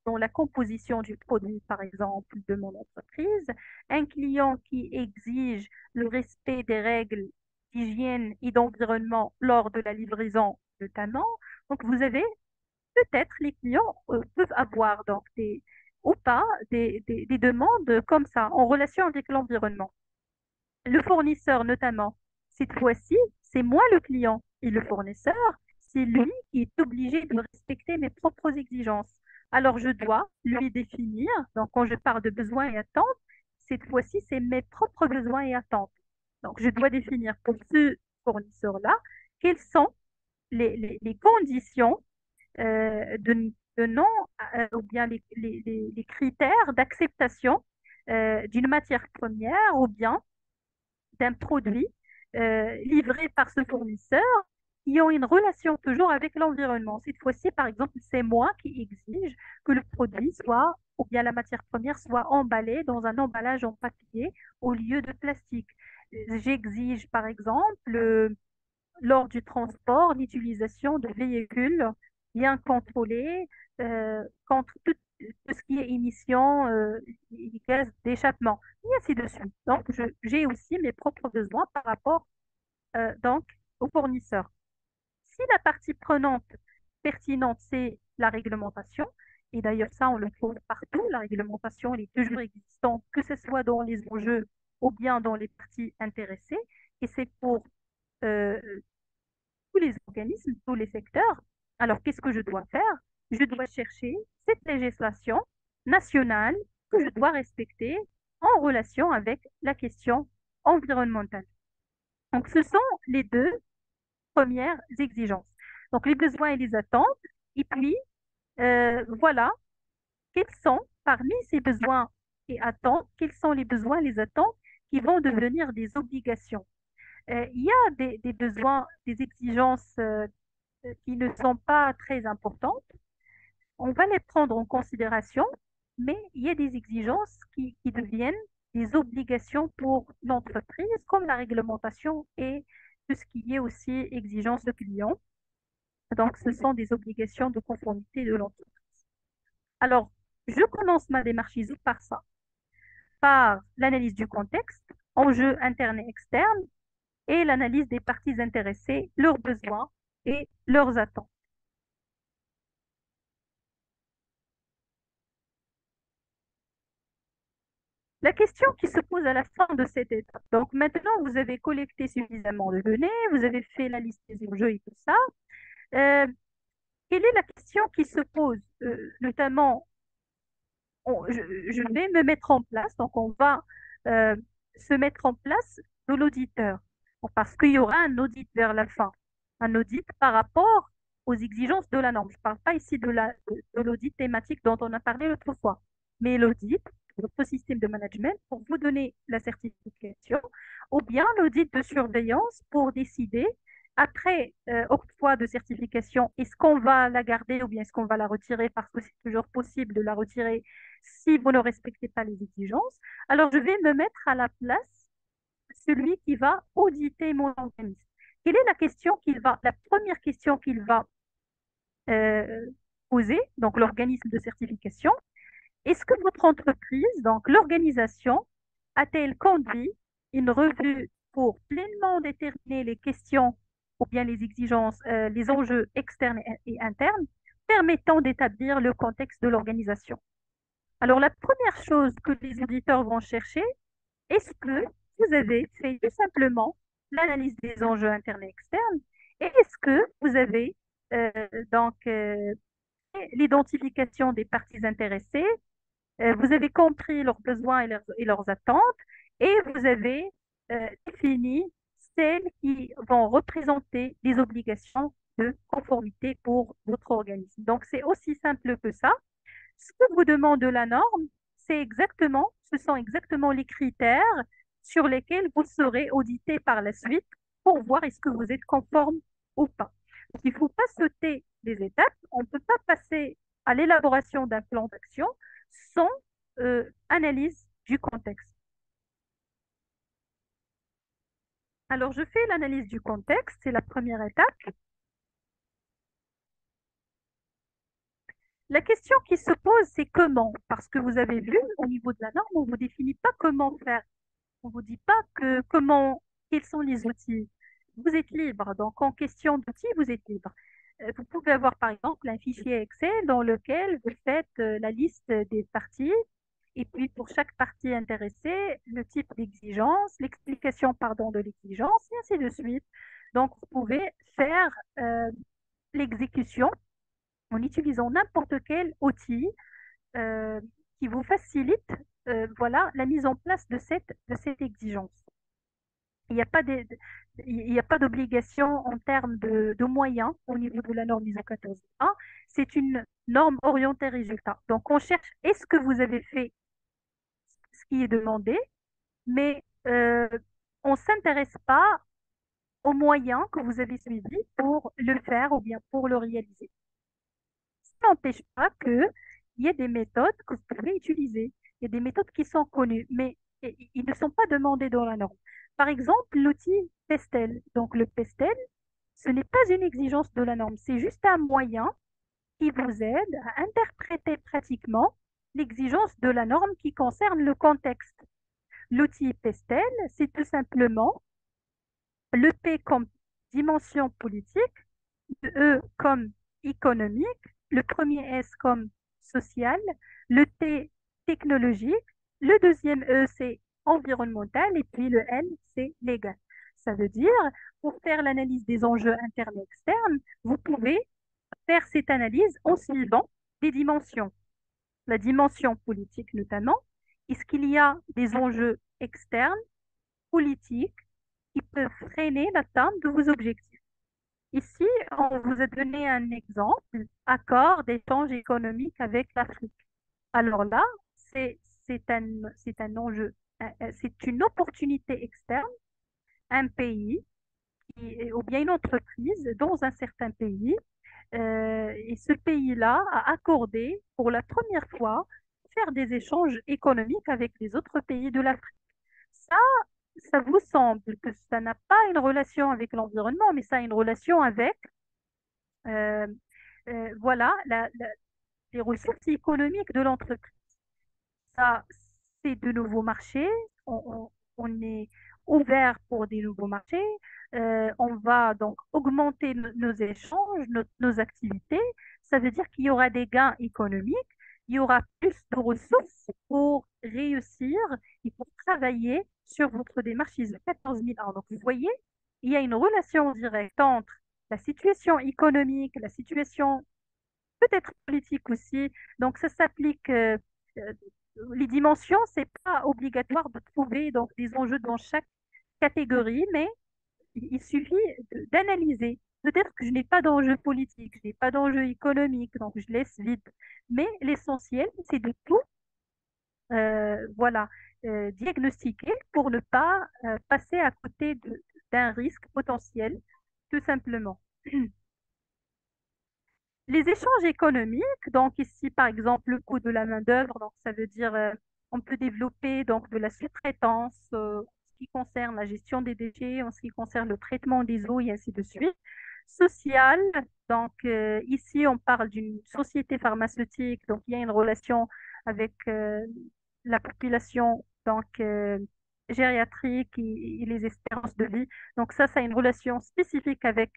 dans la composition du produit, par exemple, de mon entreprise, un client qui exige le respect des règles d'hygiène et d'environnement lors de la livraison notamment. Donc, vous avez peut-être les clients peuvent avoir donc ou pas des demandes comme ça en relation avec l'environnement. Le fournisseur notamment, cette fois-ci, c'est moi le client et le fournisseur, c'est lui qui est obligé de respecter mes propres exigences. Alors je dois lui définir, donc quand je parle de besoins et attentes, cette fois-ci, c'est mes propres besoins et attentes. Donc je dois définir pour ce fournisseur-là quelles sont les conditions de non ou bien les critères d'acceptation d'une matière première ou bien d'un produit livré par ce fournisseur qui ont une relation toujours avec l'environnement. Cette fois-ci, par exemple, c'est moi qui exige que le produit soit, ou bien la matière première soit emballée dans un emballage en papier au lieu de plastique. J'exige, par exemple, lors du transport, l'utilisation de véhicules bien contrôlés contre tout ce qui est émissions et gaz d'échappement, et ainsi de suite. Donc, j'ai aussi mes propres besoins par rapport donc, au fournisseur. Si la partie prenante pertinente, c'est la réglementation, et d'ailleurs ça, on le trouve partout, la réglementation, elle est toujours existante, que ce soit dans les enjeux ou bien dans les parties intéressées, et c'est pour euh, tous les organismes, tous les secteurs. Alors, qu'est-ce que je dois faire? Je dois chercher cette législation nationale que je dois respecter en relation avec la question environnementale. Donc, ce sont les deux premières exigences. Donc, les besoins et les attentes. Et puis, voilà, quels sont, parmi ces besoins et attentes, quels sont les besoins et les attentes qui vont devenir des obligations? Il y a des besoins, des exigences qui ne sont pas très importantes. On va les prendre en considération, mais il y a des exigences qui deviennent des obligations pour l'entreprise, comme la réglementation et tout ce qui est aussi exigence de client. Donc, ce sont des obligations de conformité de l'entreprise. Alors, je commence ma démarche ISO par ça, par l'analyse du contexte, enjeux internes et externes, et l'analyse des parties intéressées, leurs besoins et leurs attentes. La question qui se pose à la fin de cette étape, donc maintenant vous avez collecté suffisamment de données, vous avez fait la liste des enjeux et tout ça, euh, quelle est la question qui se pose, notamment je vais me mettre en place, donc on va euh, se mettre en place de l'auditeur, bon, parce qu'il y aura un audit vers la fin, un audit par rapport aux exigences de la norme. Je ne parle pas ici de l'audit thématique dont on a parlé l'autre fois, mais l'audit, votre système de management pour vous donner la certification, ou bien l'audit de surveillance pour décider après octroi de certification, est-ce qu'on va la garder ou bien est-ce qu'on va la retirer parce que c'est toujours possible de la retirer si vous ne respectez pas les exigences. Alors, je vais me mettre à la place celui qui va auditer mon organisme. Quelle est la question la première question qu'il va euh, poser, donc l'organisme de certification? Est-ce que votre entreprise, donc l'organisation, a-t-elle conduit une revue pour pleinement déterminer les questions ou bien les exigences, les enjeux externes et internes permettant d'établir le contexte de l'organisation? Alors, la première chose que les auditeurs vont chercher, est-ce que vous avez fait tout simplement l'analyse des enjeux internes et externes et est-ce que vous avez euh, donc fait l'identification des parties intéressées, vous avez compris leurs besoins et leurs attentes et vous avez défini celles qui vont représenter les obligations de conformité pour votre organisme. Donc, c'est aussi simple que ça. Ce que vous demande la norme, ce sont exactement les critères sur lesquels vous serez audité par la suite pour voir est-ce que vous êtes conforme ou pas. Donc, il ne faut pas sauter des étapes. On ne peut pas passer à l'élaboration d'un plan d'action sans analyse du contexte. Alors, je fais l'analyse du contexte, c'est la première étape. La question qui se pose, c'est comment? Parce que vous avez vu, au niveau de la norme, on ne vous définit pas comment faire. On ne vous dit pas quels sont les outils. Vous êtes libre. Donc, en question d'outils, vous êtes libre. Vous pouvez avoir, par exemple, un fichier Excel dans lequel vous faites la liste des parties et puis pour chaque partie intéressée, le type d'exigence, l'explication, pardon, de l'exigence et ainsi de suite. Donc, vous pouvez faire l'exécution en utilisant n'importe quel outil euh, qui vous facilite voilà, la mise en place de cette exigence. Il n'y a pas il n'y a pas d'obligation en termes de moyens au niveau de la norme ISO 14001. C'est une norme orientée résultat. Donc, on cherche est-ce que vous avez fait ce qui est demandé, mais on ne s'intéresse pas aux moyens que vous avez suivis pour le faire ou bien pour le réaliser. Ça n'empêche pas qu'il y ait des méthodes que vous pouvez utiliser. Il y a des méthodes qui sont connues, mais ils ne sont pas demandés dans la norme. Par exemple, l'outil Pestel. Donc, le Pestel, ce n'est pas une exigence de la norme, c'est juste un moyen qui vous aide à interpréter pratiquement l'exigence de la norme qui concerne le contexte. L'outil Pestel, c'est tout simplement le P comme dimension politique, le E comme économique, le premier S comme social, le T technologique, le deuxième E c'est environnemental et puis le L c'est légal. Ça veut dire, pour faire l'analyse des enjeux internes et externes, vous pouvez faire cette analyse en suivant des dimensions. La dimension politique notamment, est-ce qu'il y a des enjeux externes, politiques, qui peuvent freiner l'atteinte de vos objectifs? Ici, on vous a donné un exemple, accord d'échange économique avec l'Afrique. Alors là, c'est c'est un enjeu, c'est une opportunité externe, un pays ou bien une entreprise dans un certain pays. Et ce pays-là a accordé pour la première fois faire des échanges économiques avec les autres pays de l'Afrique. Ça, ça vous semble que ça n'a pas une relation avec l'environnement, mais ça a une relation avec euh, voilà, les ressources économiques de l'entreprise. Ça, c'est de nouveaux marchés. On est ouvert pour des nouveaux marchés. On va donc augmenter nos échanges, nos activités. Ça veut dire qu'il y aura des gains économiques. Il y aura plus de ressources pour réussir et pour travailler sur votre démarche ISO 14001. Donc, vous voyez, il y a une relation directe entre la situation économique, la situation peut-être politique aussi. Donc, ça s'applique. Euh, les dimensions, c'est pas obligatoire de trouver donc des enjeux dans chaque catégorie, mais il suffit d'analyser. Peut-être que je n'ai pas d'enjeu politique, je n'ai pas d'enjeu économique, donc je laisse vide. Mais l'essentiel, c'est de tout, voilà, diagnostiquer pour ne pas passer à côté d'un risque potentiel, tout simplement. Les échanges économiques, donc ici par exemple le coût de la main-d'œuvre, donc ça veut dire on peut développer donc de la sous-traitance en ce qui concerne la gestion des déchets, en ce qui concerne le traitement des eaux et ainsi de suite. Social, donc ici on parle d'une société pharmaceutique, donc il y a une relation avec la population donc gériatrique et les espérances de vie. Donc ça a une relation spécifique avec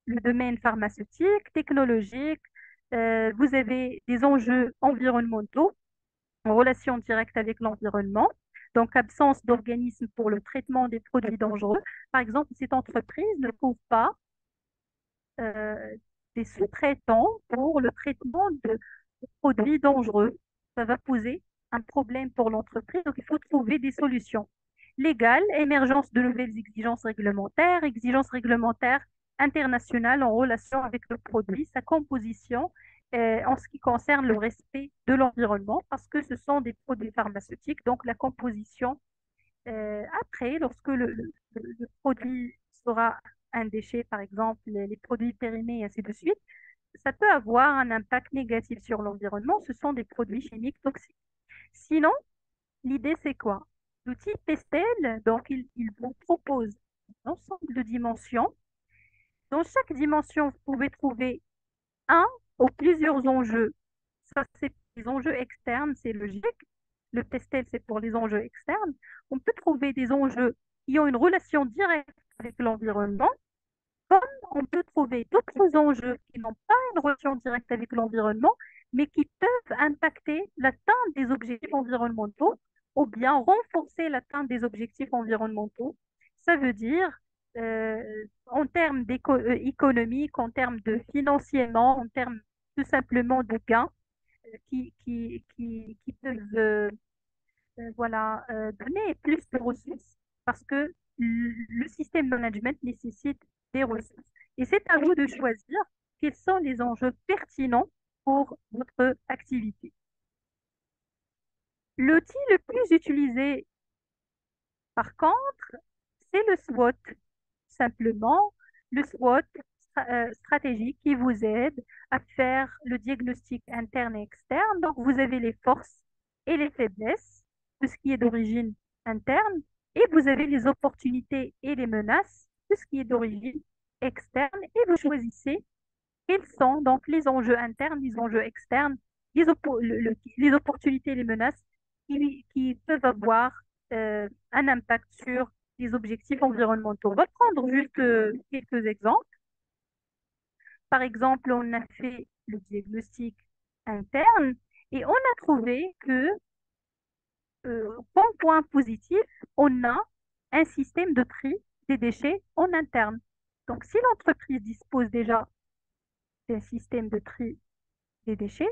le domaine pharmaceutique, technologique. Vous avez des enjeux environnementaux en relation directe avec l'environnement. Donc, absence d'organismes pour le traitement des produits dangereux. Par exemple, cette entreprise ne trouve pas euh, des sous-traitants pour le traitement de produits dangereux. Ça va poser un problème pour l'entreprise, donc il faut trouver des solutions légales, émergence de nouvelles exigences réglementaires internationales en relation avec le produit, sa composition, en ce qui concerne le respect de l'environnement, parce que ce sont des produits pharmaceutiques, donc la composition après, lorsque le produit sera un déchet, par exemple, les produits périmés et ainsi de suite, ça peut avoir un impact négatif sur l'environnement. Ce sont des produits chimiques toxiques. Sinon, l'idée, c'est quoi? L'outil Pestel, donc, il vous propose un ensemble de dimensions. Dans chaque dimension, vous pouvez trouver un ou plusieurs enjeux. Ça, c'est les enjeux externes, c'est logique. Le pestel, c'est pour les enjeux externes. On peut trouver des enjeux qui ont une relation directe avec l'environnement, comme on peut trouver d'autres enjeux qui n'ont pas une relation directe avec l'environnement, mais qui peuvent impacter l'atteinte des objectifs environnementaux ou bien renforcer l'atteinte des objectifs environnementaux. Ça veut dire, euh, en termes économiques, en termes de financièrement, en termes tout simplement de gains qui peuvent voilà, donner plus de ressources parce que le système de management nécessite des ressources. Et c'est à vous de choisir quels sont les enjeux pertinents pour votre activité. L'outil le plus utilisé, par contre, c'est le SWOT. Simplement, le SWOT stratégique qui vous aide à faire le diagnostic interne et externe. Donc, vous avez les forces et les faiblesses de ce qui est d'origine interne et vous avez les opportunités et les menaces de ce qui est d'origine externe et vous choisissez quels sont donc les enjeux internes, les enjeux externes, les opportunités et les menaces qui peuvent avoir un impact sur les objectifs environnementaux. On va prendre juste quelques exemples. Par exemple, on a fait le diagnostic interne et on a trouvé que, comme point positif, on a un système de tri des déchets en interne. Donc, si l'entreprise dispose déjà d'un système de tri des déchets,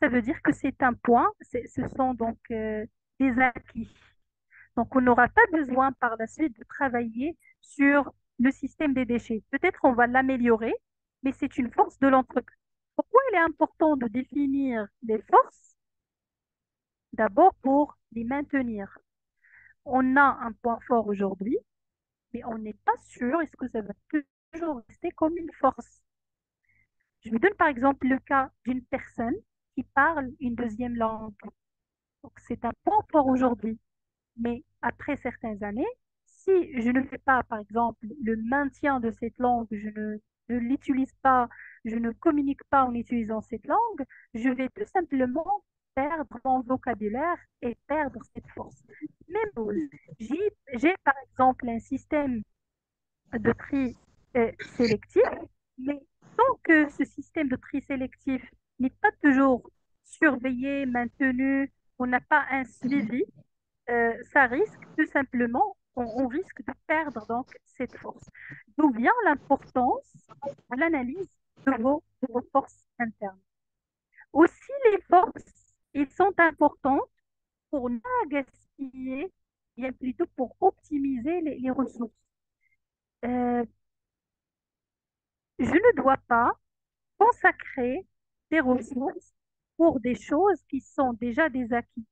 ça veut dire que c'est un point, ce sont donc des acquis. Donc, on n'aura pas besoin par la suite de travailler sur le système des déchets. Peut-être on va l'améliorer, mais c'est une force de l'entreprise. Pourquoi il est important de définir les forces? D'abord pour les maintenir. On a un point fort aujourd'hui, mais on n'est pas sûr est-ce que ça va toujours rester comme une force. Je vous donne par exemple le cas d'une personne qui parle une deuxième langue. Donc, c'est un point fort aujourd'hui. Mais après certaines années, si je ne fais pas, par exemple, le maintien de cette langue, ne l'utilise pas, je ne communique pas en utilisant cette langue, je vais tout simplement perdre mon vocabulaire et perdre cette force. Même chose, j'ai par exemple un système de tri sélectif, mais tant que ce système de tri sélectif n'est pas toujours surveillé, maintenu, on n'a pas un suivi, ça risque tout simplement, on risque de perdre donc cette force. D'où vient l'importance de l'analyse de vos forces internes. Aussi, les forces, ils sont importantes pour ne pas gaspiller, bien plutôt pour optimiser les ressources. Euh, je ne dois pas consacrer des ressources pour des choses qui sont déjà des acquis.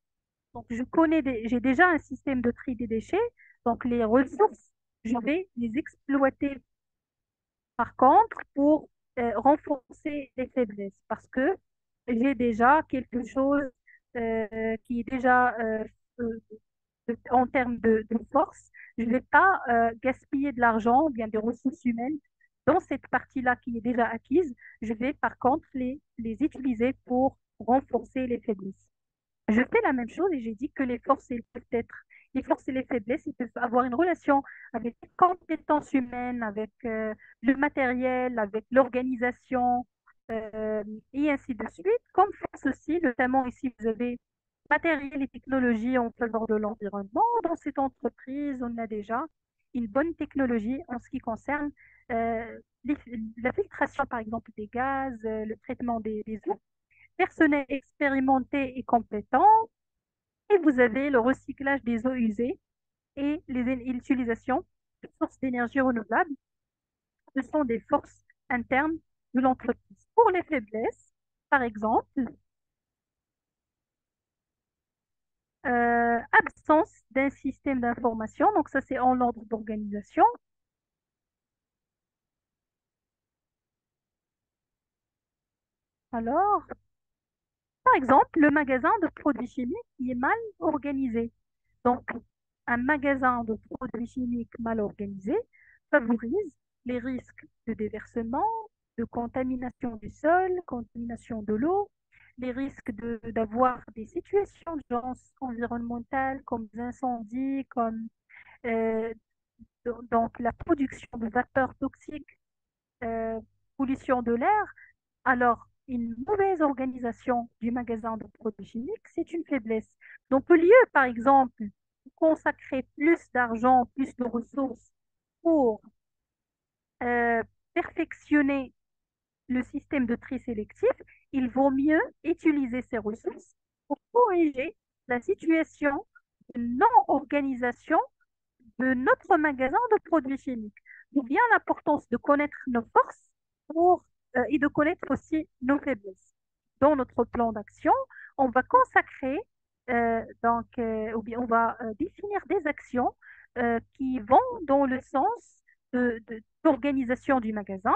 Donc, j'ai déjà un système de tri des déchets. Donc, les ressources, je vais les exploiter par contre pour renforcer les faiblesses parce que j'ai déjà quelque chose qui est déjà en termes de force. Je ne vais pas gaspiller de l'argent ou bien des ressources humaines dans cette partie-là qui est déjà acquise. Je vais par contre les utiliser pour renforcer les faiblesses. Je fais la même chose et j'ai dit que les forces et les faiblesses, ils peuvent avoir une relation avec les compétences humaines, avec le matériel, avec l'organisation, euh, et ainsi de suite. Comme force aussi, notamment ici, vous avez matériel et technologie en faveur de l'environnement. Dans cette entreprise, on a déjà une bonne technologie en ce qui concerne euh, les- la filtration, par exemple, des gaz, le traitement des eaux personnel expérimenté et compétent, et vous avez le recyclage des eaux usées et l'utilisation de sources d'énergie renouvelables. Ce sont des forces internes de l'entreprise. Pour les faiblesses, par exemple, absence d'un système d'information, donc ça c'est en ordre d'organisation. Alors, par exemple, le magasin de produits chimiques qui est mal organisé. Donc, un magasin de produits chimiques mal organisé favorise les risques de déversement, de contamination du sol, contamination de l'eau, les risques d'avoir des situations d'urgence environnementale comme des incendies, comme euh, donc la production de vapeurs toxiques, euh, pollution de l'air. Alors, une mauvaise organisation du magasin de produits chimiques, c'est une faiblesse. Donc, au lieu, par exemple, de consacrer plus d'argent, plus de ressources pour euh, perfectionner le système de tri sélectif, il vaut mieux utiliser ces ressources pour corriger la situation de non-organisation de notre magasin de produits chimiques. D'où vient l'importance de connaître nos forces pour, et de connaître aussi nos faiblesses. Dans notre plan d'action, on va consacrer, ou bien on va définir des actions qui vont dans le sens d'organisation du magasin,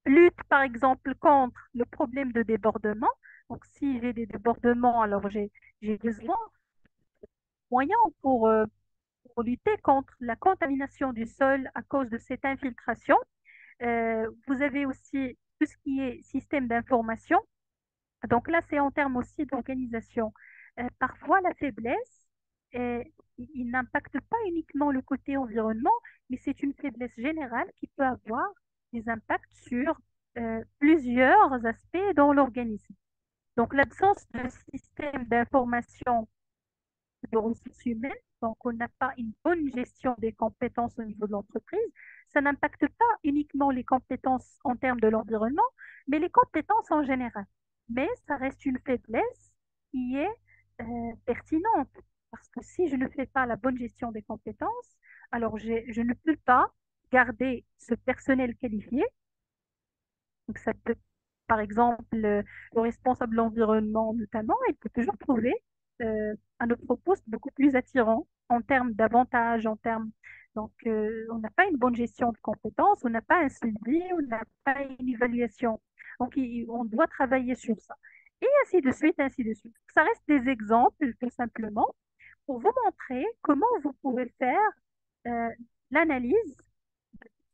lutte par exemple contre le problème de débordement. Donc, si j'ai des débordements, alors j'ai besoin de moyens pour lutter contre la contamination du sol à cause de cette infiltration. Vous avez aussi tout ce qui est système d'information. Donc là, c'est en termes aussi d'organisation. Parfois, la faiblesse, il n'impacte pas uniquement le côté environnement, mais c'est une faiblesse générale qui peut avoir des impacts sur plusieurs aspects dans l'organisme. Donc, l'absence de système d'information de ressources humaines, donc on n'a pas une bonne gestion des compétences au niveau de l'entreprise, ça n'impacte pas uniquement les compétences en termes de l'environnement, mais les compétences en général. Mais ça reste une faiblesse qui est pertinente, parce que si je ne fais pas la bonne gestion des compétences, alors je ne peux pas garder ce personnel qualifié. Donc ça peut, par exemple, le responsable de l'environnement notamment, il peut toujours trouver un autre poste beaucoup plus attirant en termes d'avantages, en termes. Donc, on n'a pas une bonne gestion de compétences, on n'a pas un suivi, on n'a pas une évaluation. Donc, on doit travailler sur ça. Et ainsi de suite, ainsi de suite. Ça reste des exemples, tout simplement, pour vous montrer comment vous pouvez faire euh, l'analyse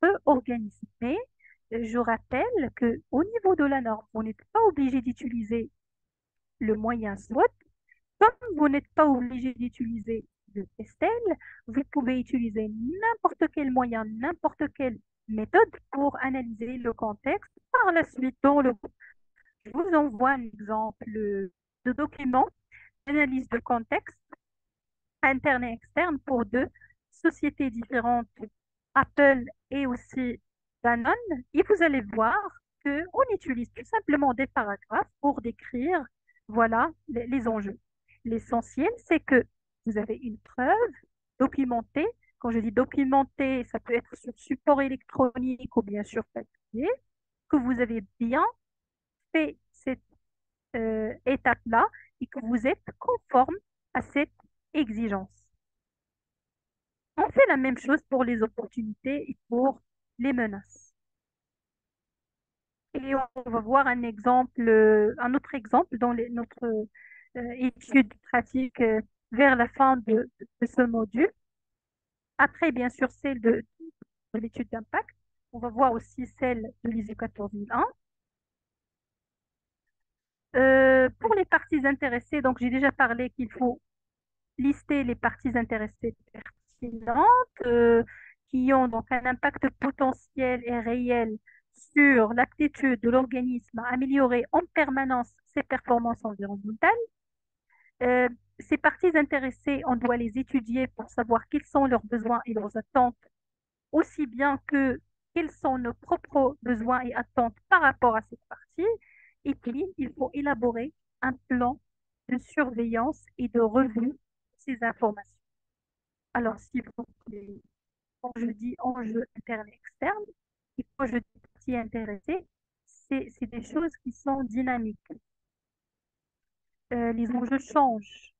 peu organisé. Mais je rappelle que au niveau de la norme, vous n'êtes pas obligé d'utiliser le moyen SWOT. Comme vous n'êtes pas obligé d'utiliser le PESTEL, vous pouvez utiliser n'importe quel moyen, n'importe quelle méthode pour analyser le contexte. Par la suite, dans le groupe, je vous envoie un exemple de document d'analyse de contexte interne et externe pour deux sociétés différentes, Apple et aussi Danone, et vous allez voir qu'on utilise tout simplement des paragraphes pour décrire, voilà, les enjeux. L'essentiel, c'est que vous avez une preuve documentée. Quand je dis documentée, ça peut être sur support électronique ou bien sur papier, que vous avez bien fait cette étape-là et que vous êtes conforme à cette exigence. On fait la même chose pour les opportunités et pour les menaces. Et on va voir un exemple, un autre exemple dans notre étude pratique vers la fin de ce module. Après, bien sûr, celle de l'étude d'impact. On va voir aussi celle de l'ISO 14001. Pour les parties intéressées, donc j'ai déjà parlé qu'il faut lister les parties intéressées pertinentes qui ont donc un impact potentiel et réel sur l'aptitude de l'organisme à améliorer en permanence ses performances environnementales. Euh, Ces parties intéressées, on doit les étudier pour savoir quels sont leurs besoins et leurs attentes, aussi bien que quels sont nos propres besoins et attentes par rapport à cette partie. Et puis, il faut élaborer un plan de surveillance et de revue de ces informations. Alors, si vous voulez, quand je dis enjeux internes et externes, et quand je dis parties intéressées, c'est des choses qui sont dynamiques. Les enjeux changent.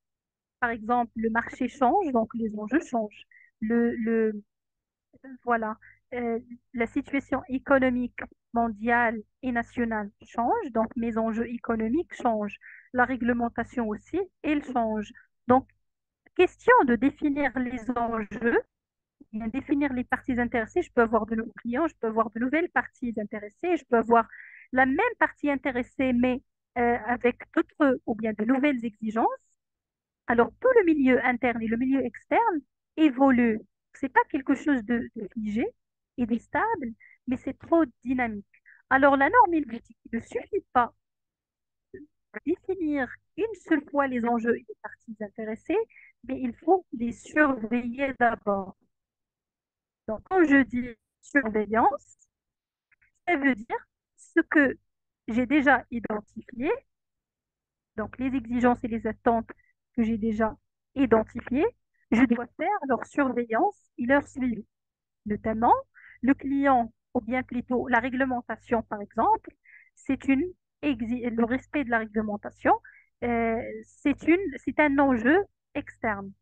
Par exemple, le marché change, donc les enjeux changent. Le, voilà. Euh, la situation économique mondiale et nationale change, donc mes enjeux économiques changent. La réglementation aussi, elle change. Donc, question de définir les enjeux, bien définir les parties intéressées. Je peux avoir de nouveaux clients, je peux avoir de nouvelles parties intéressées, je peux avoir la même partie intéressée, mais avec d'autres ou bien de nouvelles exigences. Alors, tout le milieu interne et le milieu externe évoluent. C'est pas quelque chose de figé et de stable, mais c'est trop dynamique. Alors, la norme il ne suffit pas de définir une seule fois les enjeux et les parties intéressées, mais il faut les surveiller d'abord. Donc, quand je dis surveillance, ça veut dire ce que j'ai déjà identifié, donc les exigences et les attentes que j'ai déjà identifiées, je dois faire leur surveillance et leur suivi. Notamment, le client, ou bien plutôt la réglementation, par exemple, c'est le respect de la réglementation, c'est un enjeu externe.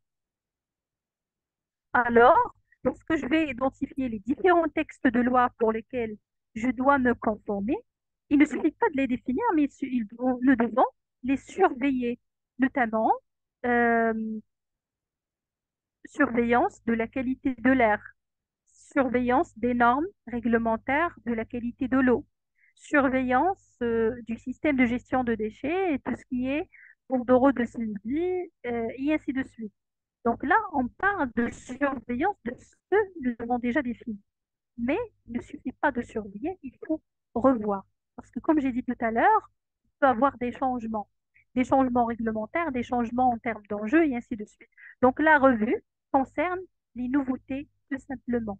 Alors, lorsque je vais identifier les différents textes de loi pour lesquels je dois me conformer, il ne suffit pas de les définir, mais nous devons les surveiller, notamment euh, surveillance de la qualité de l'air, surveillance des normes réglementaires de la qualité de l'eau, surveillance du système de gestion de déchets et tout ce qui est bordereau de suivi, et ainsi de suite. Donc là, on parle de surveillance de ce que nous avons déjà défini. Mais il ne suffit pas de surveiller, il faut revoir. Parce que comme j'ai dit tout à l'heure, il peut y avoir des changements réglementaires, des changements en termes d'enjeux et ainsi de suite. Donc la revue concerne les nouveautés tout simplement.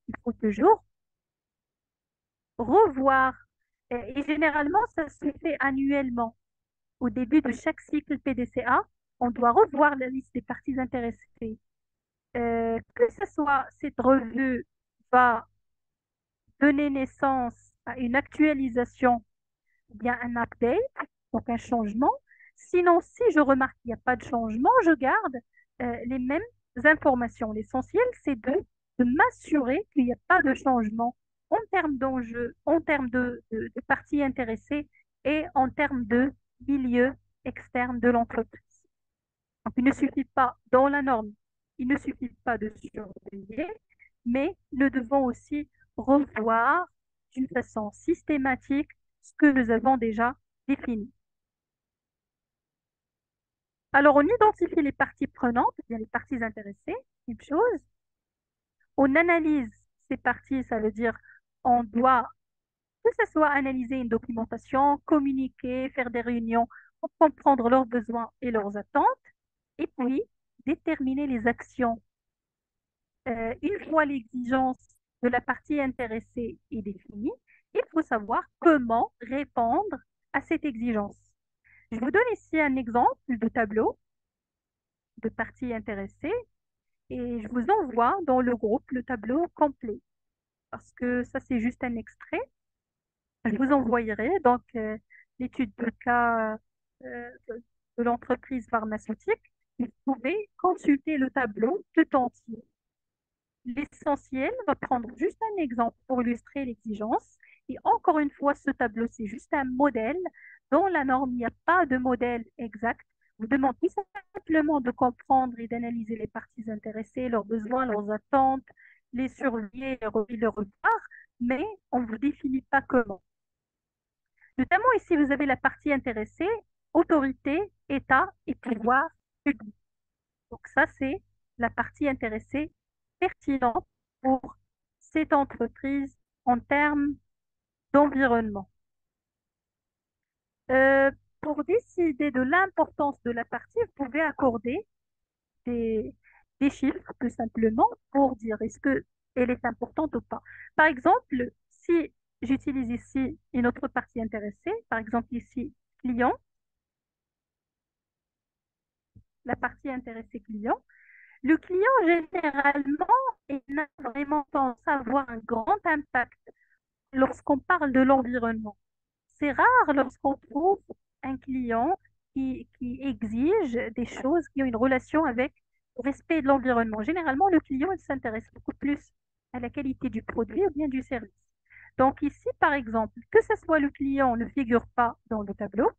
Il faut toujours revoir. Et généralement, ça se fait annuellement. Au début de chaque cycle PDCA, on doit revoir la liste des parties intéressées. Que ce soit cette revue va donner naissance à une actualisation ou bien un update, donc un changement. Sinon, si je remarque qu'il n'y a pas de changement, je garde les mêmes informations. L'essentiel, c'est de m'assurer qu'il n'y a pas de changement en termes d'enjeux, en termes de parties intéressées et en termes de milieu externe de l'entreprise. Donc, il ne suffit pas, dans la norme, il ne suffit pas de surveiller, mais nous devons aussi revoir d'une façon systématique ce que nous avons déjà défini. Alors, on identifie les parties prenantes, bien les parties intéressées, une chose. On analyse ces parties, ça veut dire on doit que ce soit analyser une documentation, communiquer, faire des réunions pour comprendre leurs besoins et leurs attentes, et puis déterminer les actions. Une fois l'exigence de la partie intéressée est définie, il faut savoir comment répondre à cette exigence. Je vous donne ici un exemple de tableau de parties intéressées et je vous envoie dans le groupe le tableau complet parce que ça, c'est juste un extrait. Je vous envoyerai donc l'étude de cas de l'entreprise pharmaceutique. Vous pouvez consulter le tableau tout entier. L'essentiel, on va prendre juste un exemple pour illustrer l'exigence. Et encore une fois, ce tableau, c'est juste un modèle. Dans la norme, il n'y a pas de modèle exact. Je vous demande tout simplement de comprendre et d'analyser les parties intéressées, leurs besoins, leurs attentes, les surveiller, les revoir, mais on ne vous définit pas comment. Notamment ici, vous avez la partie intéressée, autorité, État et pouvoir public. Donc ça, c'est la partie intéressée pertinente pour cette entreprise en termes d'environnement. Euh, pour décider de l'importance de la partie, vous pouvez accorder des, des chiffres tout simplement pour dire est-ce qu'elle est importante ou pas. Par exemple, si j'utilise ici une autre partie intéressée, par exemple ici client, la partie intéressée client, le client généralement il n'a vraiment tendance à avoir un grand impact lorsqu'on parle de l'environnement. C'est rare lorsqu'on trouve un client qui exige des choses qui ont une relation avec le respect de l'environnement. Généralement, le client il s'intéresse beaucoup plus à la qualité du produit ou bien du service. Donc ici, par exemple, que ce soit le client ne figure pas dans le tableau,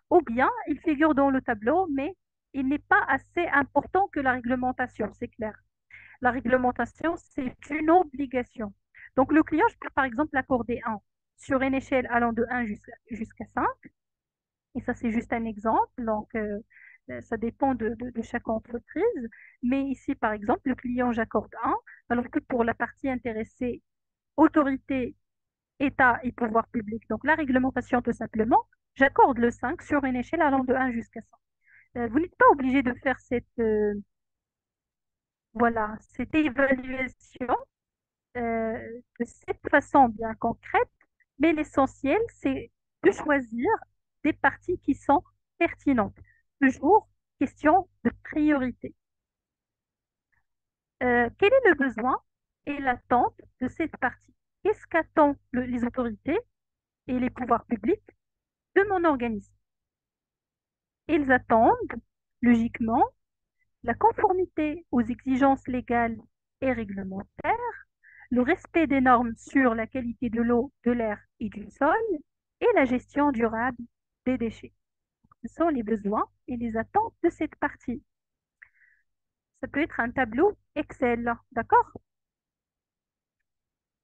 ou bien il figure dans le tableau, mais il n'est pas assez important que la réglementation, c'est clair. La réglementation, c'est une obligation. Donc, le client, je peux par exemple l'accorder 1 sur une échelle allant de 1 jusqu'à 5. Et ça, c'est juste un exemple. Donc, ça dépend de chaque entreprise. Mais ici, par exemple, le client, j'accorde 1, alors que pour la partie intéressée, autorité, État et pouvoir public, donc la réglementation tout simplement, j'accorde le 5 sur une échelle allant de 1 jusqu'à 100. Vous n'êtes pas obligé de faire voilà, cette évaluation euh, de cette façon bien concrète, mais l'essentiel, c'est de choisir des parties qui sont pertinentes. Toujours question de priorité. Quel est le besoin et l'attente de cette partie? Qu'est-ce qu'attendent les autorités et les pouvoirs publics de mon organisme? Ils attendent, logiquement, la conformité aux exigences légales et réglementaires, le respect des normes sur la qualité de l'eau, de l'air et du sol, et la gestion durable des déchets. Ce sont les besoins et les attentes de cette partie. Ça peut être un tableau Excel, d'accord?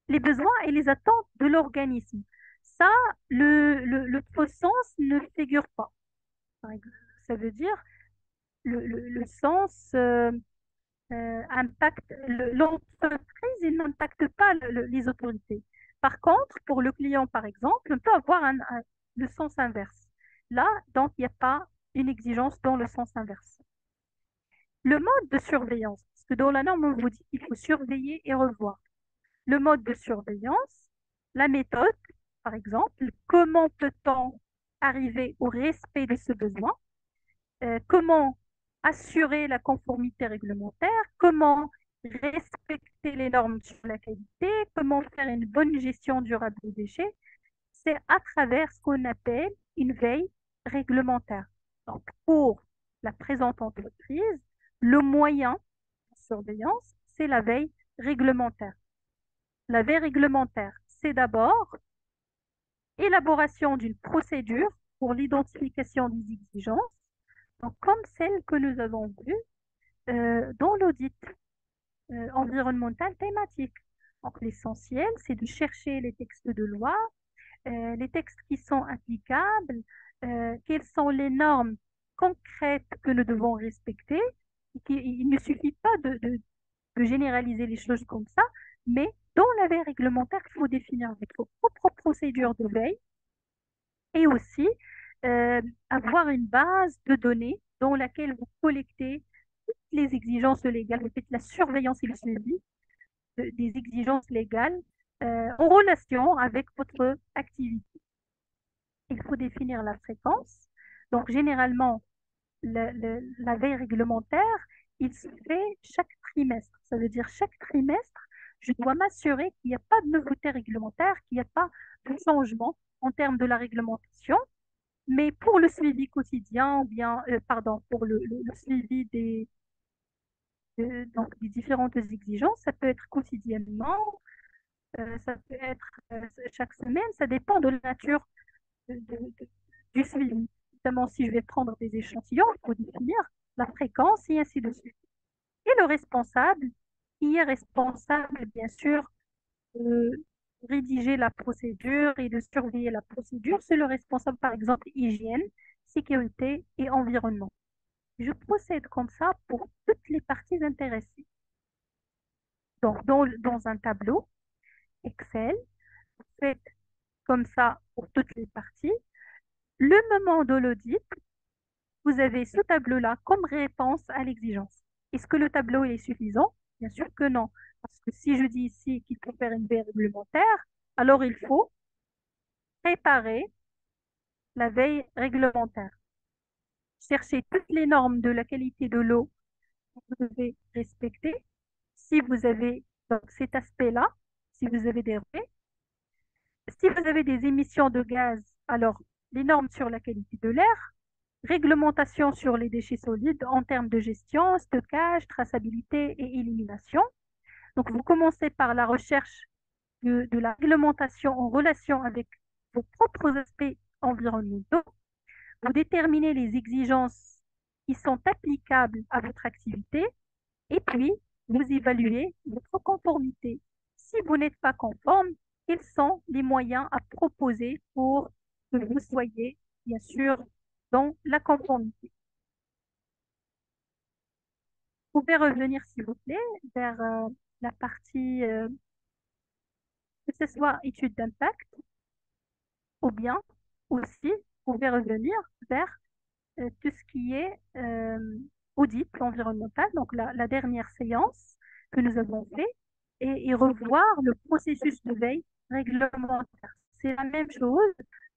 Les besoins et les attentes de l'organisme. Ça, le faux sens ne figure pas. Par exemple, ça veut dire le sens impacte l'entreprise, il n'impacte pas les autorités. Par contre, pour le client, par exemple, on peut avoir le sens inverse. Là, donc, il n'y a pas une exigence dans le sens inverse. Le mode de surveillance, parce que dans la norme, on vous dit qu'il faut surveiller et revoir. Le mode de surveillance, la méthode, par exemple, comment peut-on arriver au respect de ce besoin, comment assurer la conformité réglementaire, comment respecter les normes sur la qualité, comment faire une bonne gestion durable des déchets, c'est à travers ce qu'on appelle une veille réglementaire. Donc, pour la présente entreprise, le moyen de surveillance, c'est la veille réglementaire. La veille réglementaire, c'est d'abord élaboration d'une procédure pour l'identification des exigences, donc comme celle que nous avons vue dans l'audit environnemental thématique. Donc l'essentiel, c'est de chercher les textes de loi, les textes qui sont applicables, quelles sont les normes concrètes que nous devons respecter. Il ne suffit pas de généraliser les choses comme ça, mais dans la veille réglementaire, il faut définir votre propre procédure de veille et aussi avoir une base de données dans laquelle vous collectez toutes les exigences légales, vous faites la surveillance et le suivi des exigences légales en relation avec votre activité. Il faut définir la fréquence. Donc, généralement, la veille réglementaire, il se fait chaque trimestre. Ça veut dire chaque trimestre, je dois m'assurer qu'il n'y a pas de nouveauté réglementaire, qu'il n'y a pas de changement en termes de la réglementation. Mais pour le suivi quotidien, ou bien, pardon, pour le suivi donc, des différentes exigences, ça peut être quotidiennement, ça peut être chaque semaine, ça dépend de la nature du suivi. Notamment, si je vais prendre des échantillons, il faut définir la fréquence et ainsi de suite. Et le responsable, qui est responsable, bien sûr, de rédiger la procédure et de surveiller la procédure, c'est le responsable, par exemple, hygiène, sécurité et environnement. Je procède comme ça pour toutes les parties intéressées. Donc, dans un tableau Excel, vous faites comme ça pour toutes les parties. Le moment de l'audit, vous avez ce tableau-là comme réponse à l'exigence. Est-ce que le tableau est suffisant? Bien sûr que non. Parce que si je dis ici qu'il faut faire une veille réglementaire, alors il faut préparer la veille réglementaire. Chercher toutes les normes de la qualité de l'eau que vous devez respecter. Si vous avez donc, cet aspect-là, si vous avez des raies, si vous avez des émissions de gaz, alors les normes sur la qualité de l'air, réglementation sur les déchets solides en termes de gestion, stockage, traçabilité et élimination. Donc, vous commencez par la recherche de la réglementation en relation avec vos propres aspects environnementaux. Vous déterminez les exigences qui sont applicables à votre activité et puis vous évaluez votre conformité. Si vous n'êtes pas conforme, quels sont les moyens à proposer pour que vous soyez, bien sûr, dans la conformité? Vous pouvez revenir, s'il vous plaît, vers la partie, que ce soit étude d'impact, ou bien aussi, vous pouvez revenir vers tout ce qui est audit environnemental, donc la dernière séance que nous avons fait, et revoir le processus de veille réglementaire. C'est la même chose,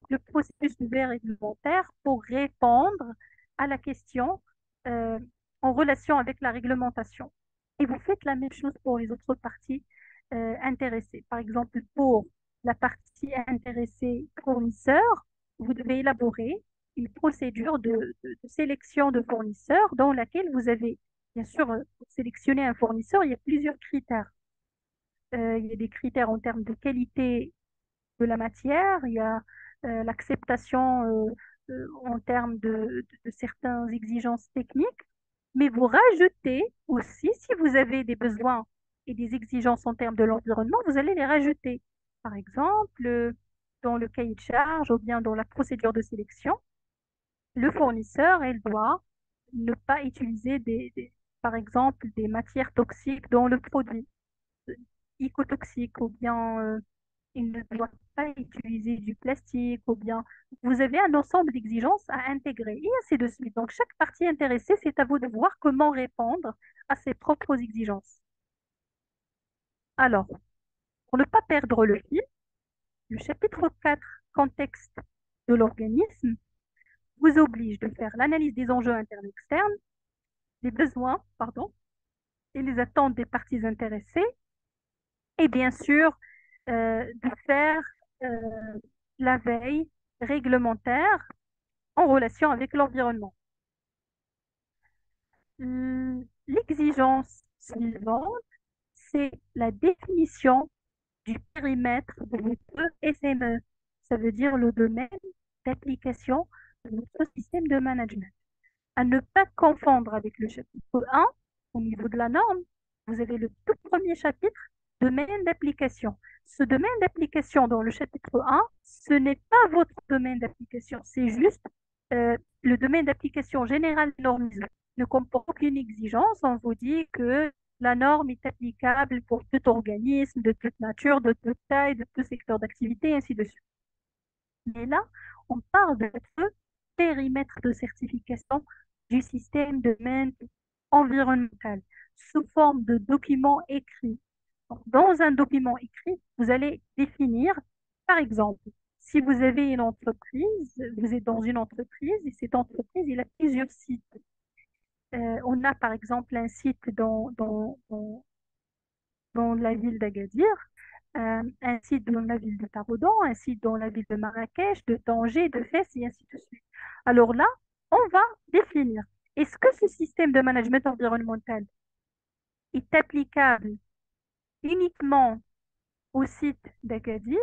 le processus de veille réglementaire pour répondre à la question euh, en relation avec la réglementation. et vous faites la même chose pour les autres parties intéressées. Par exemple, pour la partie intéressée fournisseur, vous devez élaborer une procédure de sélection de fournisseurs dans laquelle vous avez, bien sûr, pour sélectionner un fournisseur, il y a plusieurs critères. Il y a des critères en termes de qualité de la matière, il y a l'acceptation en termes de certaines exigences techniques, mais vous rajoutez aussi, si vous avez des besoins et des exigences en termes de l'environnement, vous allez les rajouter. Par exemple, dans le cahier de charge ou bien dans la procédure de sélection, le fournisseur, il doit ne pas utiliser par exemple, des matières toxiques dans le produit, icotoxiques, ou bien il ne doit pas utiliser du plastique, ou bien vous avez un ensemble d'exigences à intégrer, et ainsi de suite. Donc, chaque partie intéressée, c'est à vous de voir comment répondre à ses propres exigences. Alors, pour ne pas perdre le fil, le chapitre 4, contexte de l'organisme, vous oblige de faire l'analyse des enjeux internes et externes, des besoins, pardon, et les attentes des parties intéressées, et bien sûr, de faire euh, la veille réglementaire en relation avec l'environnement. L'exigence suivante, c'est la définition du périmètre de votre SME. Ça veut dire le domaine d'application de votre système de management. À ne pas confondre avec le chapitre 1, au niveau de la norme, vous avez le tout premier chapitre, domaine d'application. Ce domaine d'application dans le chapitre 1, ce n'est pas votre domaine d'application, c'est juste le domaine d'application général normisé. Ne comporte aucune exigence, on vous dit que la norme est applicable pour tout organisme, de toute nature, de toute taille, de tout secteur d'activité, ainsi de suite. Mais là, on parle de votre périmètre de certification du système de main environnemental sous forme de document écrit. Donc, dans un document écrit, vous allez définir, par exemple, si vous avez une entreprise, vous êtes dans une entreprise et cette entreprise, il a plusieurs sites. On a par exemple un site dans la ville d'Agadir, un site dans la ville de Taroudan, un site dans la ville de Marrakech, de Tanger, de Fès, et ainsi de suite. Alors là, on va définir, est-ce que ce système de management environnemental est applicable uniquement au site d'Agadir,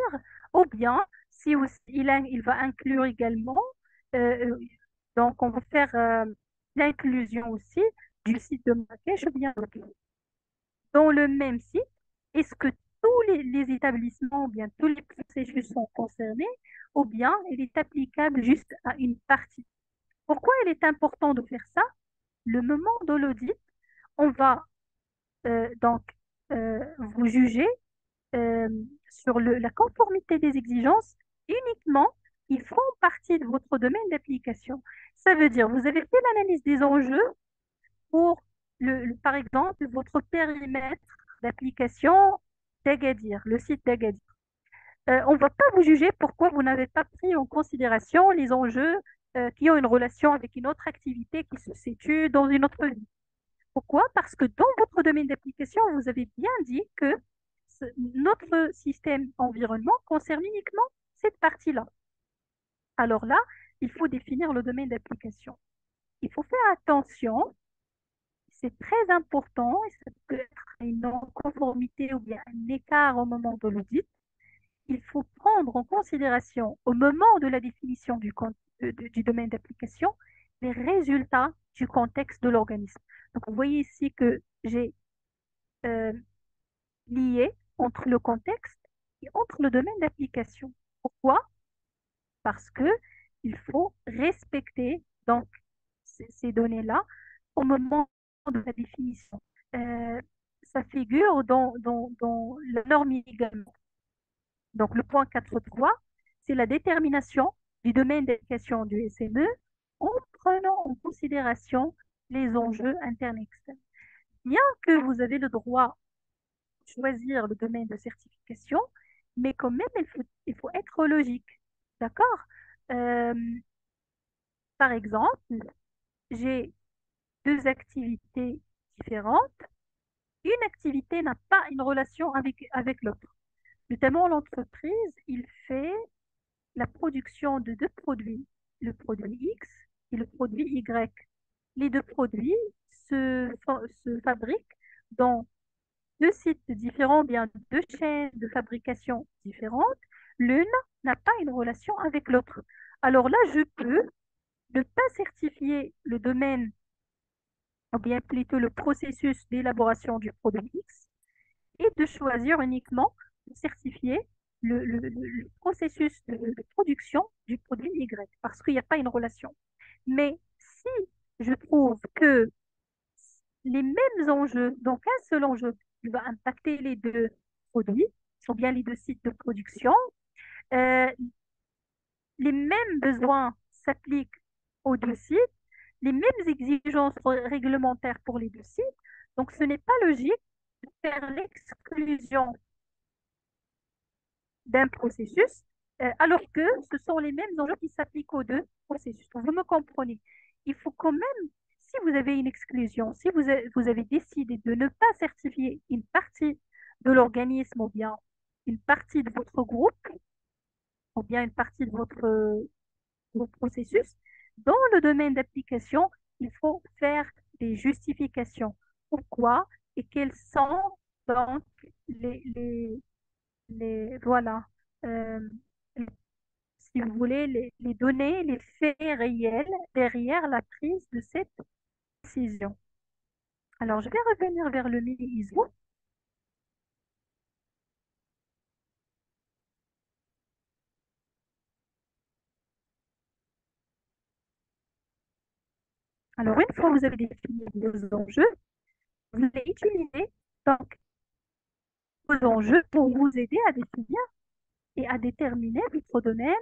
ou bien si aussi il va inclure également, euh, donc on va faire l'inclusion aussi du site de Marrakech ou bien dans le même site, est-ce que tous les établissements ou bien tous les processus sont concernés ou bien il est applicable juste à une partie? Pourquoi il est important de faire ça? Le moment de l'audit, on va donc vous juger euh, sur la conformité des exigences uniquement qui font partie de votre domaine d'application. Ça veut dire, vous avez fait l'analyse des enjeux pour, par exemple, votre périmètre d'application d'Agadir, le site d'Agadir. On ne va pas vous juger pourquoi vous n'avez pas pris en considération les enjeux qui ont une relation avec une autre activité qui se situe dans une autre ville. Pourquoi? Parce que dans votre domaine d'application, vous avez bien dit que notre système environnement concerne uniquement cette partie-là. Alors là, il faut définir le domaine d'application. Il faut faire attention, c'est très important, et ça peut être une non-conformité ou bien un écart au moment de l'audit. Il faut prendre en considération au moment de la définition du domaine d'application les résultats du contexte de l'organisme. Donc, vous voyez ici que j'ai euh, lié entre le contexte et entre le domaine d'application. Pourquoi? Parce que il faut respecter donc ces données-là au moment de la définition. Euh, Ça figure dans la norme également. Donc, le point 4.3, c'est la détermination du domaine d'application du SME en prenant en considération les enjeux internes et externes. Bien que vous avez le droit de choisir le domaine de certification, mais quand même, il faut être logique. D'accord? Euh, Par exemple, j'ai deux activités différentes une activité n'a pas une relation avec l'autre. Notamment, l'entreprise, il fait la production de deux produits, le produit X et le produit Y. Les deux produits se fabriquent dans deux sites différents, bien deux chaînes de fabrication différentes. L'une n'a pas une relation avec l'autre. Alors là, je peux ne pas certifier le domaine, ou bien plutôt le processus d'élaboration du produit X, et de choisir uniquement de certifier le processus de production du produit Y, parce qu'il n'y a pas une relation. Mais si je trouve que les mêmes enjeux, donc un seul enjeu qui va impacter les deux produits, ou bien les deux sites de production, euh, les mêmes besoins s'appliquent aux deux sites, les mêmes exigences réglementaires pour les deux sites, donc ce n'est pas logique de faire l'exclusion d'un processus, alors que ce sont les mêmes enjeux qui s'appliquent aux deux processus. Donc, vous me comprenez. Il faut quand même, si vous avez une exclusion, si vous avez décidé de ne pas certifier une partie de l'organisme ou bien une partie de votre groupe ou bien une partie de votre processus, dans le domaine d'application, il faut faire des justifications. Pourquoi et quels sont donc voilà, euh, si vous voulez, les données, les faits réels derrière la prise de cette décision. Alors, je vais revenir vers le mini-ISO. Alors, une fois que vous avez défini vos enjeux, vous allez utiliser donc vos enjeux pour vous aider à définir et à déterminer votre domaine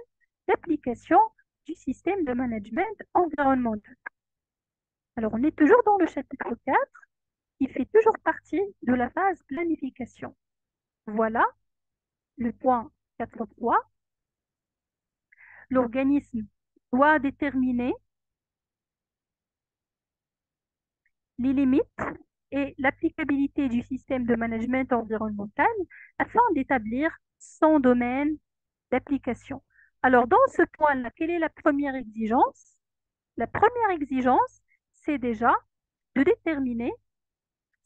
d'application du système de management environnemental. Alors, on est toujours dans le chapitre 4 qui fait toujours partie de la phase planification. Voilà le point 4.3. L'organisme doit déterminer les limites et l'applicabilité du système de management environnemental afin d'établir son domaine d'application. Alors, dans ce point-là, quelle est la première exigence? La première exigence, c'est déjà de déterminer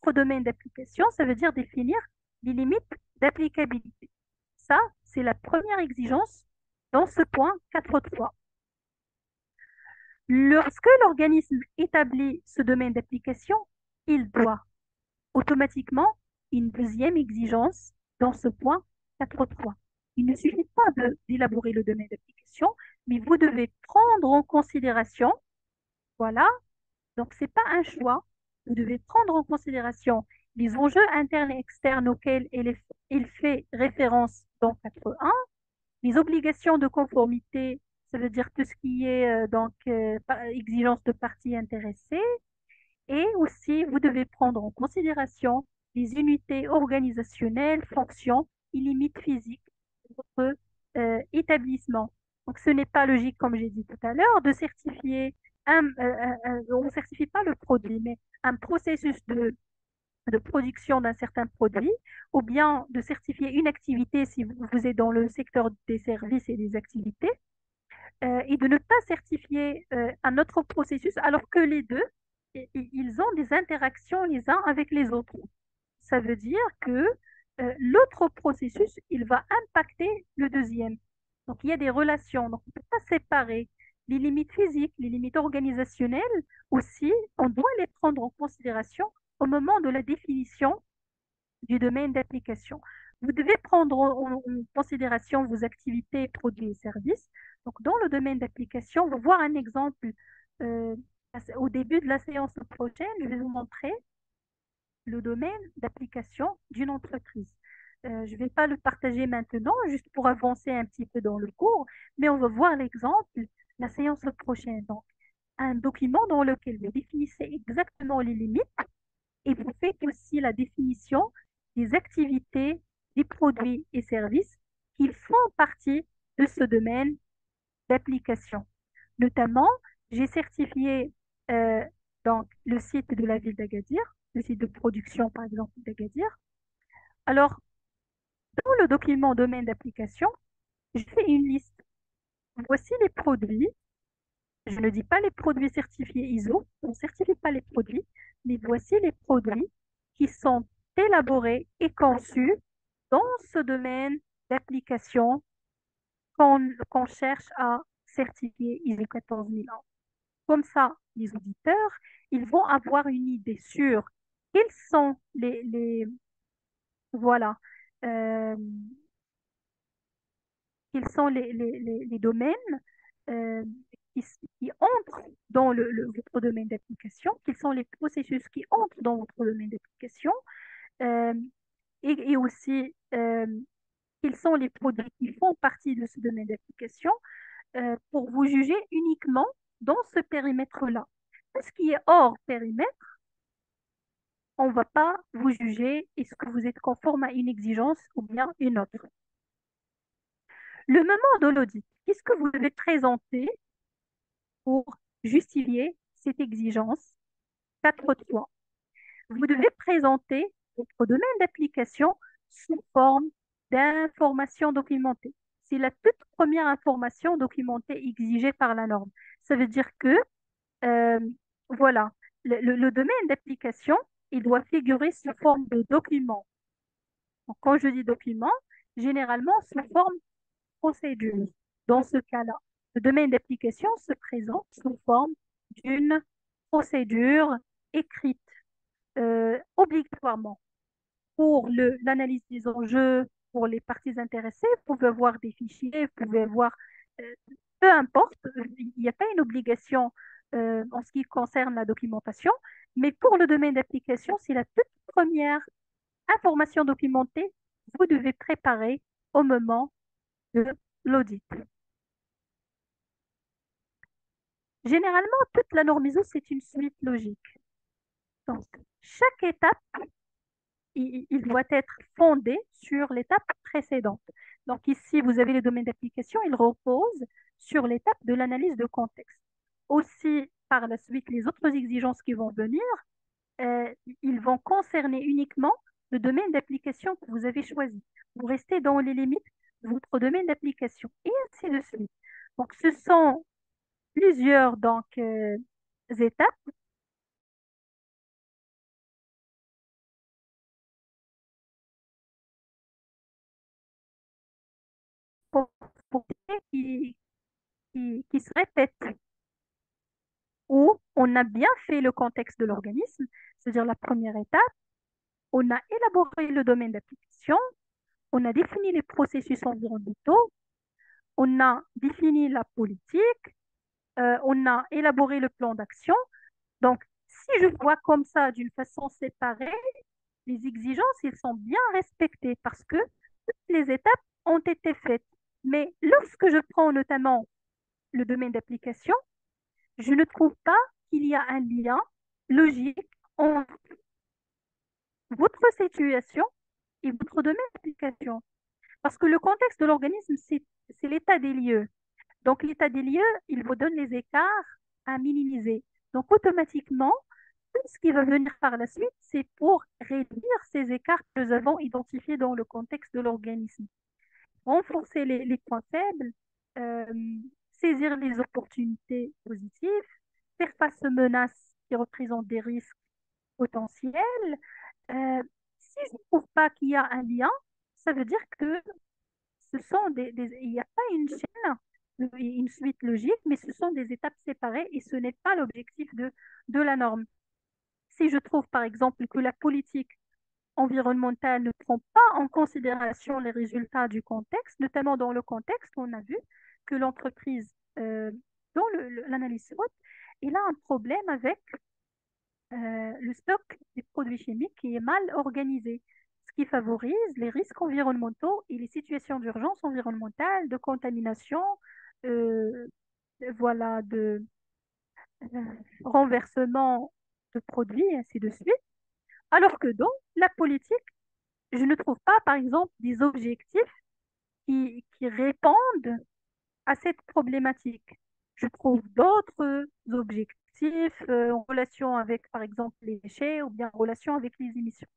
votre domaine d'application, ça veut dire définir les limites d'applicabilité. Ça, c'est la première exigence dans ce point 4.3. Lorsque l'organisme établit ce domaine d'application, il doit automatiquement une deuxième exigence dans ce point 4.3. Il ne suffit pas d'élaborer le domaine d'application, mais vous devez prendre en considération, voilà, donc ce n'est pas un choix, vous devez prendre en considération les enjeux internes et externes auxquels il fait référence dans 4.1, les obligations de conformité, ça veut dire tout ce qui est exigence de parties intéressées. Et aussi, vous devez prendre en considération les unités organisationnelles, fonctions et limites physiques de votre établissement. Donc, ce n'est pas logique, comme j'ai dit tout à l'heure, de certifier on ne certifie pas le produit, mais un processus de production d'un certain produit, ou bien de certifier une activité si vous êtes dans le secteur des services et des activités, et de ne pas certifier un autre processus alors que les deux, ils ont des interactions les uns avec les autres. Ça veut dire que l'autre processus, il va impacter le deuxième. Donc, il y a des relations. Donc, on ne peut pas séparer les limites physiques, les limites organisationnelles aussi, on doit les prendre en considération au moment de la définition du domaine d'application. Vous devez prendre en considération vos activités, produits et services. Donc, dans le domaine d'application, on va voir un exemple euh, au début de la séance prochaine. Je vais vous montrer le domaine d'application d'une entreprise. Je ne vais pas le partager maintenant, juste pour avancer un petit peu dans le cours, mais on va voir l'exemple la séance prochaine. Donc, un document dans lequel vous définissez exactement les limites et vous faites aussi la définition des activités, des produits et services qui font partie de ce domaine d'application. Notamment, j'ai certifié donc, le site de la ville d'Agadir. le site de production, par exemple, d'Agadir. Alors, dans le document domaine d'application, je fais une liste. Voici les produits. Je ne dis pas les produits certifiés ISO, on ne certifie pas les produits, mais voici les produits qui sont élaborés et conçus dans ce domaine d'application qu'on cherche à certifier ISO 14001. Comme ça, les auditeurs, ils vont avoir une idée sur quels sont voilà, euh, quels sont les domaines euh, qui entrent dans votre domaine d'application, quels sont les processus qui entrent dans votre domaine d'application, euh, et aussi quels sont les produits qui font partie de ce domaine d'application pour vous juger uniquement dans ce périmètre-là. Tout ce qui est hors périmètre, on ne va pas vous juger est-ce que vous êtes conforme à une exigence ou bien une autre. Le moment de l'audit, qu'est-ce que vous devez présenter pour justifier cette exigence? Quatre points. Vous devez présenter votre domaine d'application sous forme d'information documentée. C'est la toute première information documentée exigée par la norme. Ça veut dire que, euh, voilà, le domaine d'application, il doit figurer sous forme de document. Donc, quand je dis document, généralement sous forme procédure. Dans ce cas-là, le domaine d'application se présente sous forme d'une procédure écrite obligatoirement pour l'analyse des enjeux pour les parties intéressées. Vous pouvez avoir des fichiers, vous pouvez avoir, euh, peu importe, il n'y a pas une obligation en ce qui concerne la documentation, mais pour le domaine d'application, c'est la toute première information documentée que vous devez préparer au moment de l'audit. Généralement, toute la norme ISO, c'est une suite logique. Donc, chaque étape, il doit être fondé sur l'étape précédente. Donc, ici, vous avez les domaines d'application, ils reposent sur l'étape de l'analyse de contexte. Aussi, par la suite, les autres exigences qui vont venir, ils vont concerner uniquement le domaine d'application que vous avez choisi. Vous restez dans les limites de votre domaine d'application et ainsi de suite. Donc, ce sont plusieurs étapes pour, pour qui se répètent, où on a bien fait le contexte de l'organisme, c'est-à-dire la première étape, on a élaboré le domaine d'application, on a défini les processus environnementaux, on a défini la politique, on a élaboré le plan d'action. Donc, si je vois comme ça d'une façon séparée, les exigences, elles sont bien respectées parce que toutes les étapes ont été faites. Mais lorsque je prends notamment le domaine d'application, je ne trouve pas qu'il y a un lien logique entre votre situation et votre domaine d'application. Parce que le contexte de l'organisme, c'est l'état des lieux. Donc, l'état des lieux, il vous donne les écarts à minimiser. Donc, automatiquement, tout ce qui va venir par la suite, c'est pour réduire ces écarts que nous avons identifiés dans le contexte de l'organisme. Renforcer les points faibles, euh, saisir les opportunités positives, faire face aux menaces qui représentent des risques potentiels. Euh, Si je ne trouve pas qu'il y a un lien, ça veut dire que il n'y a pas une chaîne, une suite logique, mais ce sont des étapes séparées et ce n'est pas l'objectif de la norme. Si je trouve par exemple que la politique environnementale ne prend pas en considération les résultats du contexte, notamment dans le contexte, on a vu que l'entreprise, dans l'analyse SWOT, elle a un problème avec le stock des produits chimiques qui est mal organisé, ce qui favorise les risques environnementaux et les situations d'urgence environnementale, de contamination, euh, voilà, de euh, renversement de produits, et ainsi de suite. Alors que dans la politique, je ne trouve pas, par exemple, des objectifs qui répondent à cette problématique. Je trouve d'autres objectifs objectifs en relation avec, par exemple, les déchets ou bien en relation avec les émissions.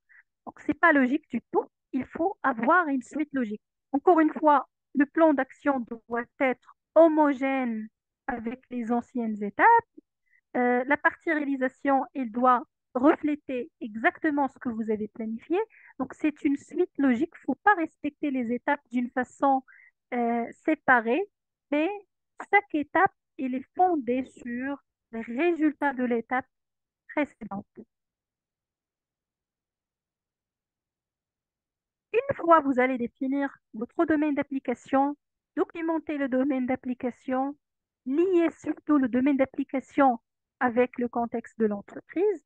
Donc, ce n'est pas logique du tout. Il faut avoir une suite logique. Encore une fois, le plan d'action doit être homogène avec les anciennes étapes. La partie réalisation, elle doit refléter exactement ce que vous avez planifié. Donc, c'est une suite logique. Il ne faut pas respecter les étapes d'une façon séparée, mais chaque étape, elle est fondée sur les résultats de l'étape précédente. Une fois vous allez définir votre domaine d'application, documenter le domaine d'application, lier surtout le domaine d'application avec le contexte de l'entreprise,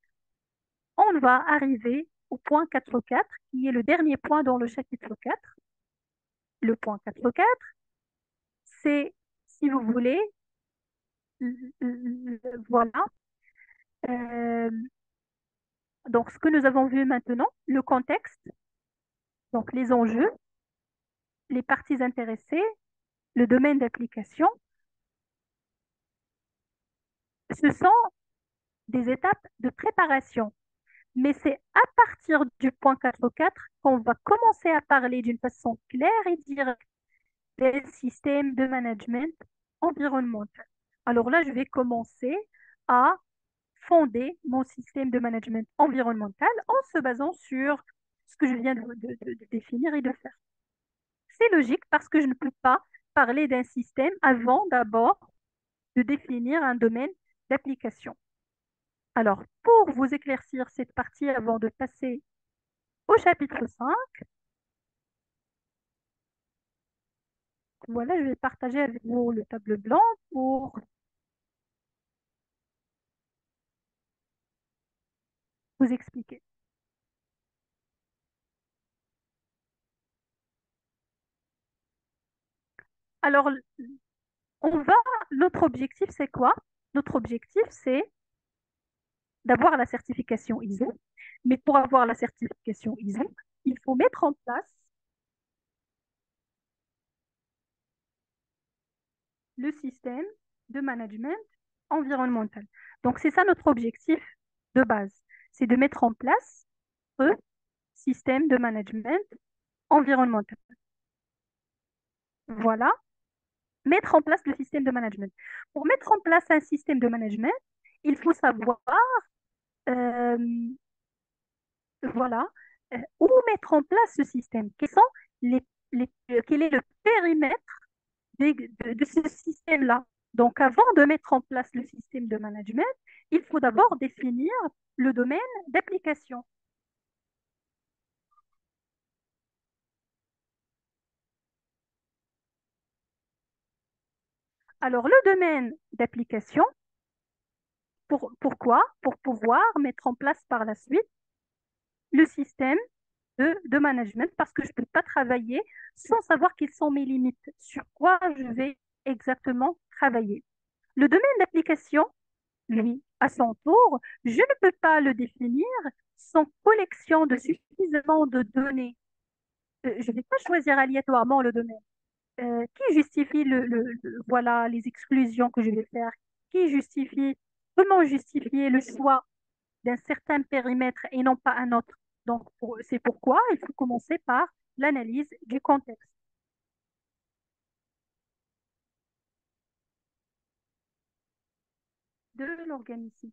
on va arriver au point 4.4, qui est le dernier point dans le chapitre 4. Le point 4.4, c'est, si vous voulez, voilà, euh, donc ce que nous avons vu maintenant, le contexte, donc les enjeux, les parties intéressées, le domaine d'application, ce sont des étapes de préparation. Mais c'est à partir du point 4.4 qu'on va commencer à parler d'une façon claire et directe des systèmes de management environnemental. Alors là, je vais commencer à fonder mon système de management environnemental en se basant sur ce que je viens de définir et de faire. C'est logique parce que je ne peux pas parler d'un système avant d'abord de définir un domaine d'application. Alors, pour vous éclaircir cette partie avant de passer au chapitre 5, voilà, je vais partager avec vous le tableau blanc pour vous expliquer. Alors, on va, notre objectif, c'est quoi? Notre objectif, c'est d'avoir la certification ISO. Mais pour avoir la certification ISO, il faut mettre en place le système de management environnemental. Donc, c'est ça notre objectif de base. C'est de mettre en place le système de management environnemental. Voilà, mettre en place le système de management. Pour mettre en place un système de management, il faut savoir euh, voilà, où mettre en place ce système. Quels sont quel est le périmètre de ce système-là? Donc, avant de mettre en place le système de management, il faut d'abord définir le domaine d'application. Alors, le domaine d'application, pourquoi? Pour pouvoir mettre en place par la suite le système de management, parce que je ne peux pas travailler sans savoir quelles sont mes limites, sur quoi je vais exactement travailler. Le domaine d'application, lui, à son tour, je ne peux pas le définir sans collection de suffisamment de données. Je ne vais pas choisir aléatoirement le domaine. Qui justifie voilà, les exclusions que je vais faire? Qui justifie, comment justifier le choix d'un certain périmètre et non pas un autre? Donc, c'est pourquoi il faut commencer par l'analyse du contexte de l'organisme.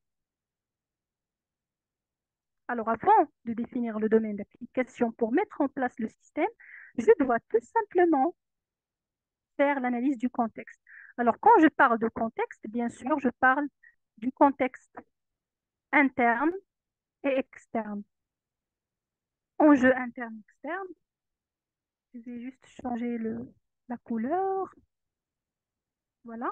Alors, avant de définir le domaine d'application pour mettre en place le système, je dois tout simplement faire l'analyse du contexte. Alors, quand je parle de contexte, bien sûr, je parle du contexte interne et externe. Enjeu interne, externe. Je vais juste changer la couleur. Voilà.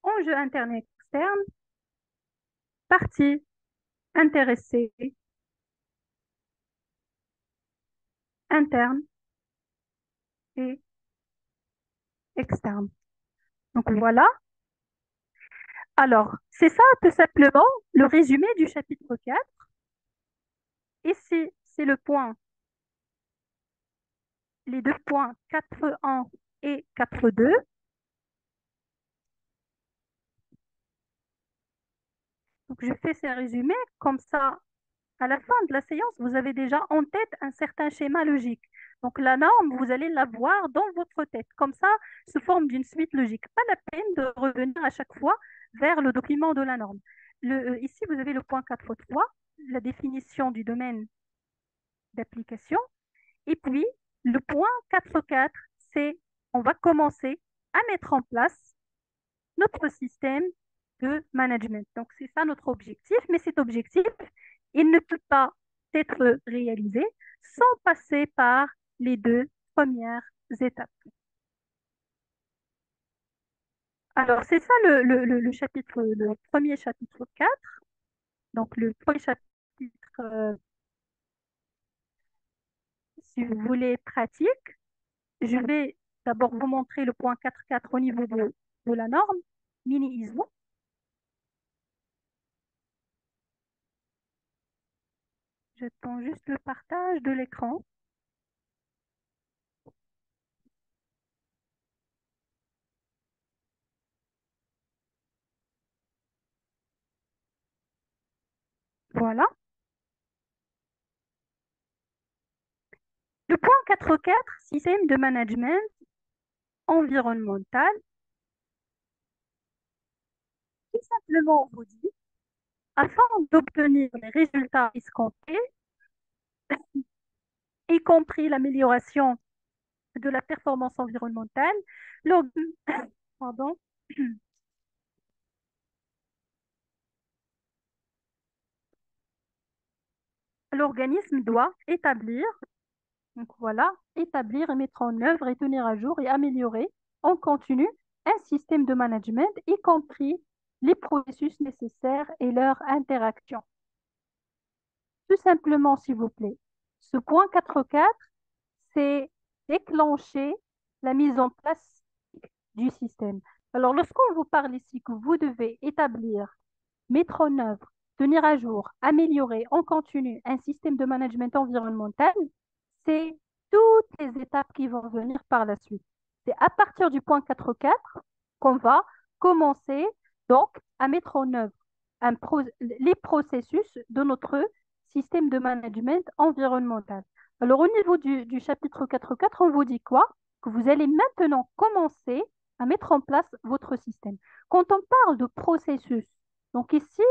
Enjeu interne et externe. Partie intéressée, interne et externe. Donc voilà. Alors, c'est ça tout simplement le résumé du chapitre 4. Ici, c'est le point, les deux points 4.1 et 4.2. Donc, je fais ces résumés comme ça. À la fin de la séance, vous avez déjà en tête un certain schéma logique. Donc, la norme, vous allez la voir dans votre tête. Comme ça, sous forme d'une suite logique. Pas la peine de revenir à chaque fois vers le document de la norme. Ici, vous avez le point 4.3, la définition du domaine d'application. Et puis, le point 4.4, c'est on va commencer à mettre en place notre système de management. Donc, c'est ça notre objectif, mais cet objectif, il ne peut pas être réalisé sans passer par les deux premières étapes. Alors, c'est ça le chapitre, le premier chapitre 4. Donc, le premier chapitre, si vous voulez, pratique. Je vais d'abord vous montrer le point 4.4 au niveau de la norme, mini ISO. J'attends juste le partage de l'écran. Voilà. Le point 4.4, système de management environnemental, tout simplement vous dit, afin d'obtenir les résultats escomptés, y compris l'amélioration de la performance environnementale, l'org- pardon, l'organisme doit établir, donc voilà, établir et mettre en œuvre et tenir à jour et améliorer en continu un système de management, y compris les processus nécessaires et leur interaction. Tout simplement, s'il vous plaît, ce point 4.4, c'est déclencher la mise en place du système. Alors, lorsqu'on vous parle ici que vous devez établir, mettre en œuvre, tenir à jour, améliorer en continu un système de management environnemental, c'est toutes les étapes qui vont venir par la suite. C'est à partir du point 4.4 qu'on va commencer donc à mettre en œuvre les processus de notre système de management environnemental. Alors, au niveau du chapitre 4.4, on vous dit quoi? Que vous allez maintenant commencer à mettre en place votre système. Quand on parle de processus, donc ici,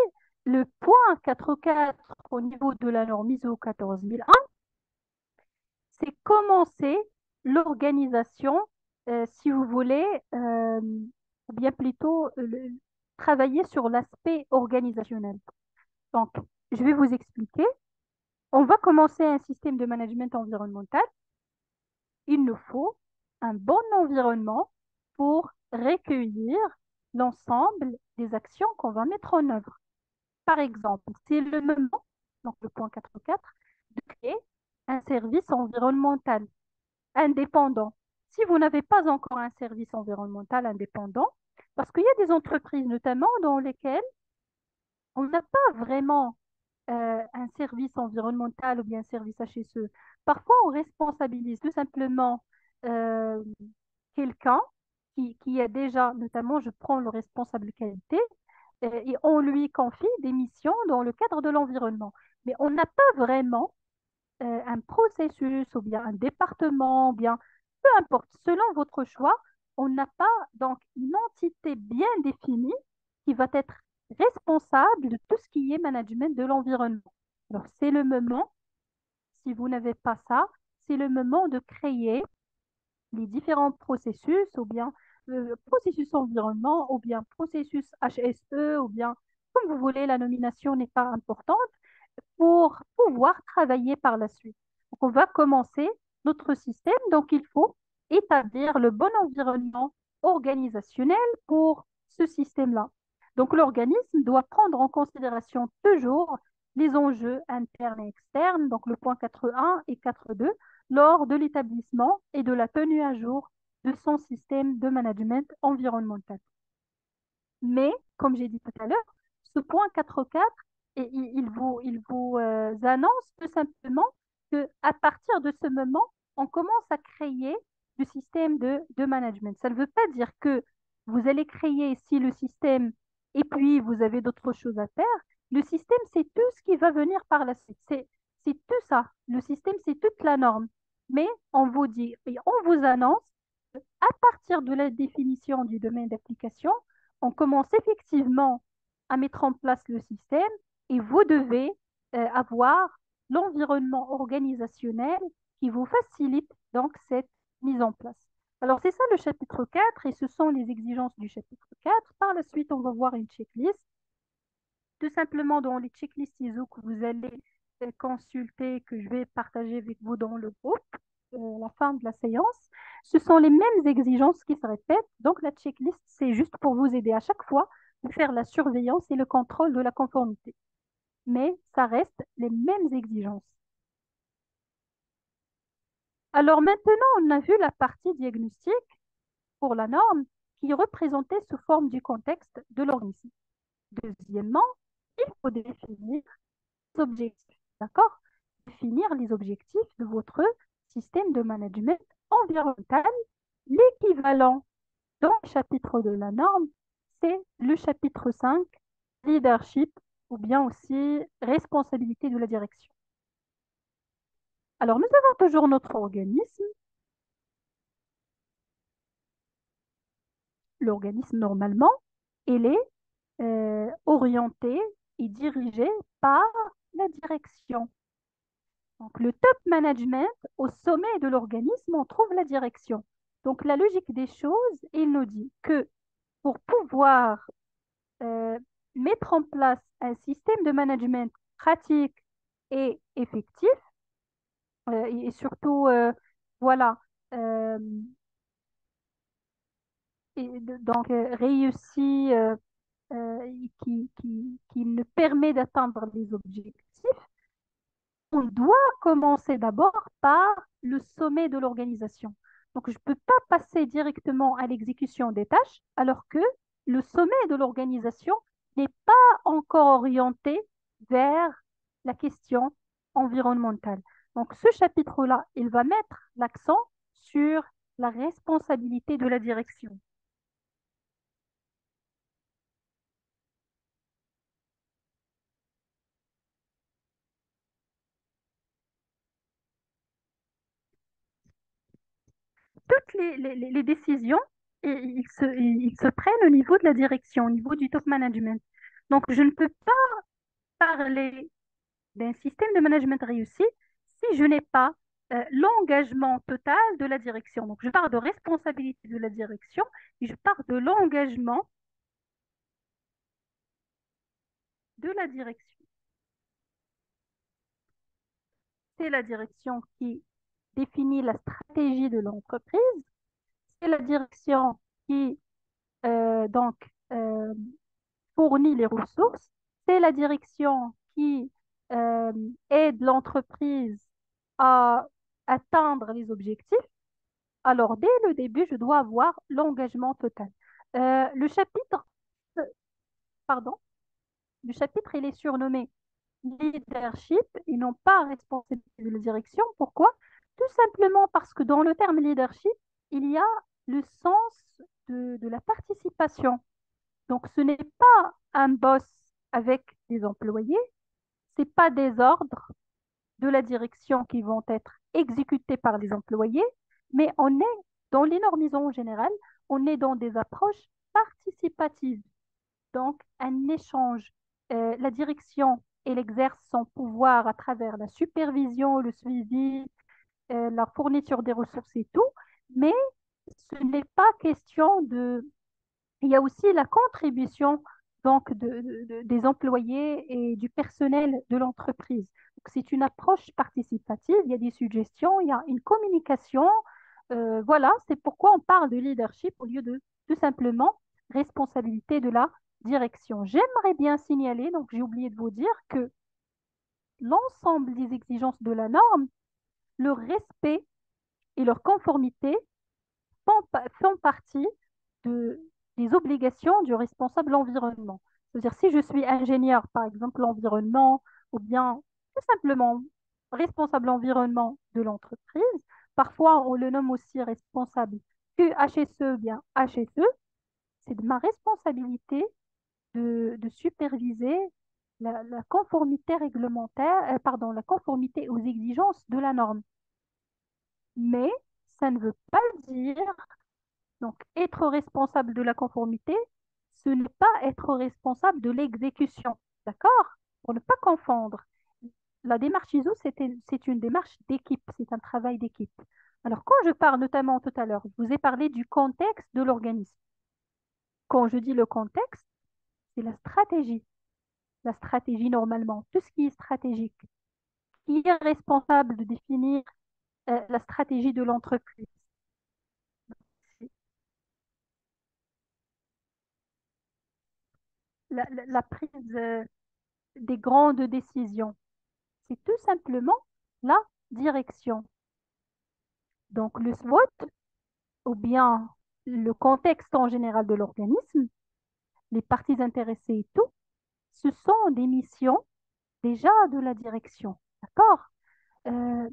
le point 4.4 au niveau de la norme ISO 14001, c'est commencer l'organisation, si vous voulez, ou bien plutôt travailler sur l'aspect organisationnel. Donc, je vais vous expliquer. On va commencer un système de management environnemental. Il nous faut un bon environnement pour recueillir l'ensemble des actions qu'on va mettre en œuvre. Par exemple, c'est le moment, donc le point 4.4, de créer un service environnemental indépendant. Si vous n'avez pas encore un service environnemental indépendant, parce qu'il y a des entreprises notamment dans lesquelles on n'a pas vraiment un service environnemental ou bien un service HSE. Parfois, on responsabilise tout simplement euh, quelqu'un qui a déjà, notamment, je prends le responsable qualité, et on lui confie des missions dans le cadre de l'environnement. Mais on n'a pas vraiment un processus ou bien un département, ou bien peu importe, selon votre choix, on n'a pas donc une entité bien définie qui va être responsable de tout ce qui est management de l'environnement. Alors, c'est le moment, si vous n'avez pas ça, c'est le moment de créer les différents processus, ou bien processus environnement, ou bien processus HSE, ou bien comme vous voulez, la nomination n'est pas importante pour pouvoir travailler par la suite. Donc, on va commencer notre système. Donc, il faut établir le bon environnement organisationnel pour ce système-là. Donc, l'organisme doit prendre en considération toujours les enjeux internes et externes, donc le point 4.1 et 4.2, lors de l'établissement et de la tenue à jour de son système de management environnemental. Mais, comme j'ai dit tout à l'heure, ce point 4.4, il vous annonce tout simplement qu'à partir de ce moment, on commence à créer le système de management. Ça ne veut pas dire que vous allez créer, si le système et puis vous avez d'autres choses à faire. Le système, c'est tout ce qui va venir par la suite. C'est tout ça. Le système, c'est toute la norme. Mais on vous dit et on vous annonce, à partir de la définition du domaine d'application, on commence effectivement à mettre en place le système et vous devez avoir l'environnement organisationnel qui vous facilite donc cette mise en place. Alors, c'est ça le chapitre 4 et ce sont les exigences du chapitre 4. Par la suite, on va voir une checklist. Tout simplement, dans les checklists ISO que vous allez consulter, que je vais partager avec vous dans le groupe, à la fin de la séance, ce sont les mêmes exigences qui se répètent. Donc, la checklist, c'est juste pour vous aider à chaque fois de faire la surveillance et le contrôle de la conformité. Mais ça reste les mêmes exigences. Alors maintenant, on a vu la partie diagnostic pour la norme qui est représentée sous forme du contexte de l'organisme. Deuxièmement, il faut définir les objectifs. D'accord? Définir les objectifs de votre système de management environnemental. L'équivalent dans le chapitre de la norme, c'est le chapitre 5, leadership, ou bien aussi responsabilité de la direction. Alors, nous avons toujours notre organisme. L'organisme, normalement, il est orienté et dirigé par la direction. Donc, le top management, au sommet de l'organisme, on trouve la direction. Donc, la logique des choses, il nous dit que pour pouvoir euh, mettre en place un système de management pratique et effectif, et surtout, voilà, euh, donc réussi, qui nous permet d'atteindre les objectifs, on doit commencer d'abord par le sommet de l'organisation. Donc, je ne peux pas passer directement à l'exécution des tâches alors que le sommet de l'organisation n'est pas encore orienté vers la question environnementale. Donc, ce chapitre-là, il va mettre l'accent sur la responsabilité de la direction. Toutes les décisions, ils se prennent au niveau de la direction, au niveau du top management. Donc, je ne peux pas parler d'un système de management réussi si je n'ai pas l'engagement total de la direction. Donc, je parle de responsabilité de la direction et je parle de l'engagement de la direction. C'est la direction qui définit la stratégie de l'entreprise. C'est la direction qui donc fournit les ressources. C'est la direction qui euh, aide l'entreprise à atteindre les objectifs. Alors, dès le début, je dois avoir l'engagement total. Le chapitre, pardon, le chapitre, il est surnommé leadership et non pas responsabilité de la direction. Pourquoi? Tout simplement parce que dans le terme leadership, il y a le sens de la participation. Donc, ce n'est pas un boss avec des employés, ce n'est pas des ordres de la direction qui vont être exécutés par les employés, mais on est dans les normes en général, on est dans des approches participatives. Donc, un échange. La direction, elle exerce son pouvoir à travers la supervision, le suivi, la fourniture des ressources et tout, mais ce n'est pas question de il y a aussi la contribution donc des employés et du personnel de l'entreprise. C'est une approche participative, il y a des suggestions, il y a une communication. Voilà, c'est pourquoi on parle de leadership au lieu de tout simplement responsabilité de la direction. J'aimerais bien signaler, donc j'ai oublié de vous dire que l'ensemble des exigences de la norme, le respect et leur conformité font partie de, des obligations du responsable environnement. C'est-à-dire, si je suis ingénieur, par exemple, l'environnement, ou bien tout simplement responsable environnement de l'entreprise, parfois on le nomme aussi responsable QHSE, bien HSE, c'est de ma responsabilité de superviser la conformité réglementaire, pardon, la conformité aux exigences de la norme. Mais ça ne veut pas dire, donc être responsable de la conformité, ce n'est pas être responsable de l'exécution. D'accord? Pour ne pas confondre. La démarche ISO, c'est une démarche d'équipe, c'est un travail d'équipe. Alors, quand je parle notamment tout à l'heure, je vous ai parlé du contexte de l'organisme. Quand je dis le contexte, c'est la stratégie. La stratégie, normalement, tout ce qui est stratégique, qui est responsable de définir la stratégie de l'entreprise. La prise des grandes décisions, c'est tout simplement la direction. Donc, le SWOT, ou bien le contexte en général de l'organisme, les parties intéressées et tout, ce sont des missions déjà de la direction. D'accord? Euh,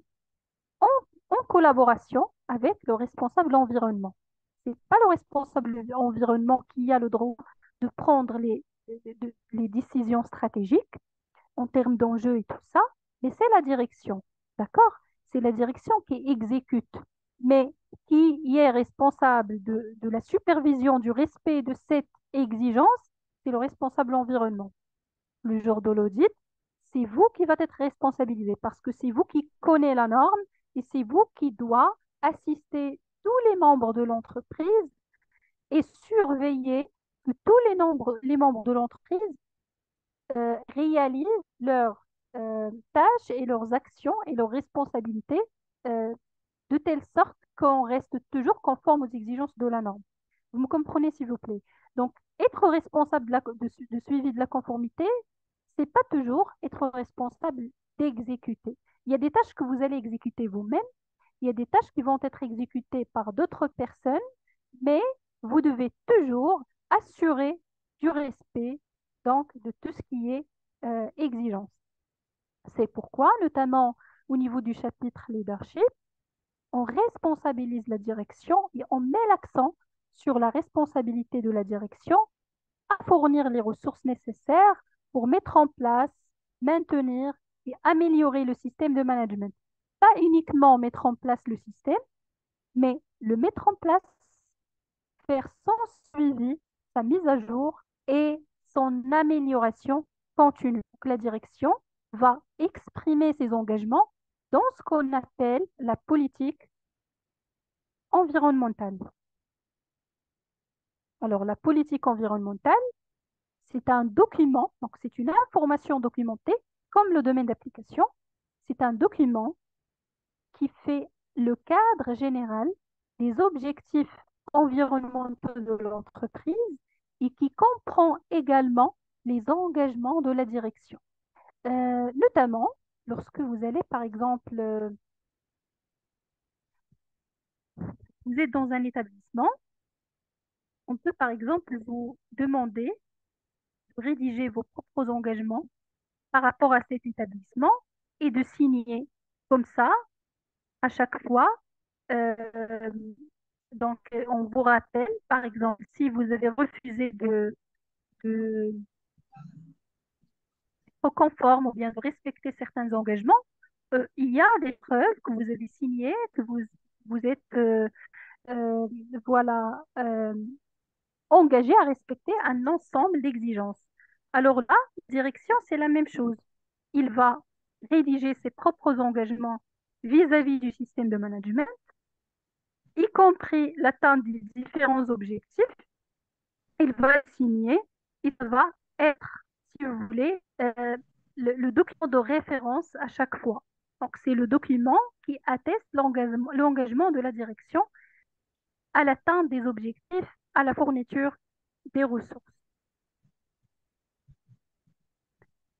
en, en collaboration avec le responsable environnement. Ce n'est pas le responsable environnement qui a le droit de prendre les décisions stratégiques en termes d'enjeux et tout ça, mais c'est la direction. D'accord? C'est la direction qui exécute, mais qui est responsable de la supervision du respect de cette exigence, c'est le responsable environnement. Le jour de l'audit, c'est vous qui va être responsabilisé parce que c'est vous qui connaissez la norme et c'est vous qui doit assister tous les membres de l'entreprise et surveiller que tous les membres de l'entreprise réalisent leurs tâches et leurs actions et leurs responsabilités euh, de telle sorte qu'on reste toujours conforme aux exigences de la norme. Vous me comprenez, s'il vous plaît? Donc, être responsable de suivi de la conformité, c'est pas toujours être responsable d'exécuter. Il y a des tâches que vous allez exécuter vous-même, il y a des tâches qui vont être exécutées par d'autres personnes, mais vous devez toujours assurer du respect donc de tout ce qui est exigence. C'est pourquoi, notamment au niveau du chapitre leadership, on responsabilise la direction et on met l'accent sur la responsabilité de la direction à fournir les ressources nécessaires pour mettre en place, maintenir et améliorer le système de management. Pas uniquement mettre en place le système, mais le mettre en place, faire son suivi, sa mise à jour et son amélioration continue. Donc, la direction va exprimer ses engagements dans ce qu'on appelle la politique environnementale. Alors, la politique environnementale, c'est un document, donc c'est une information documentée, comme le domaine d'application. C'est un document qui fait le cadre général des objectifs environnementaux de l'entreprise et qui comprend également les engagements de la direction. Notamment, lorsque vous allez, par exemple, vous êtes dans un établissement, on peut, par exemple, vous demander de rédiger vos propres engagements par rapport à cet établissement et de signer comme ça à chaque fois. Euh, donc, on vous rappelle, par exemple, si vous avez refusé de être conforme ou bien de respecter certains engagements, il y a des preuves que vous avez signées, que vous êtes euh, voilà, engagé à respecter un ensemble d'exigences. Alors là, direction, c'est la même chose. Il va rédiger ses propres engagements vis-à-vis du système de management, y compris l'atteinte des différents objectifs. Il va signer, il va être, si vous voulez, le document de référence à chaque fois. Donc, c'est le document qui atteste l'engagement de la direction à l'atteinte des objectifs, à la fourniture des ressources.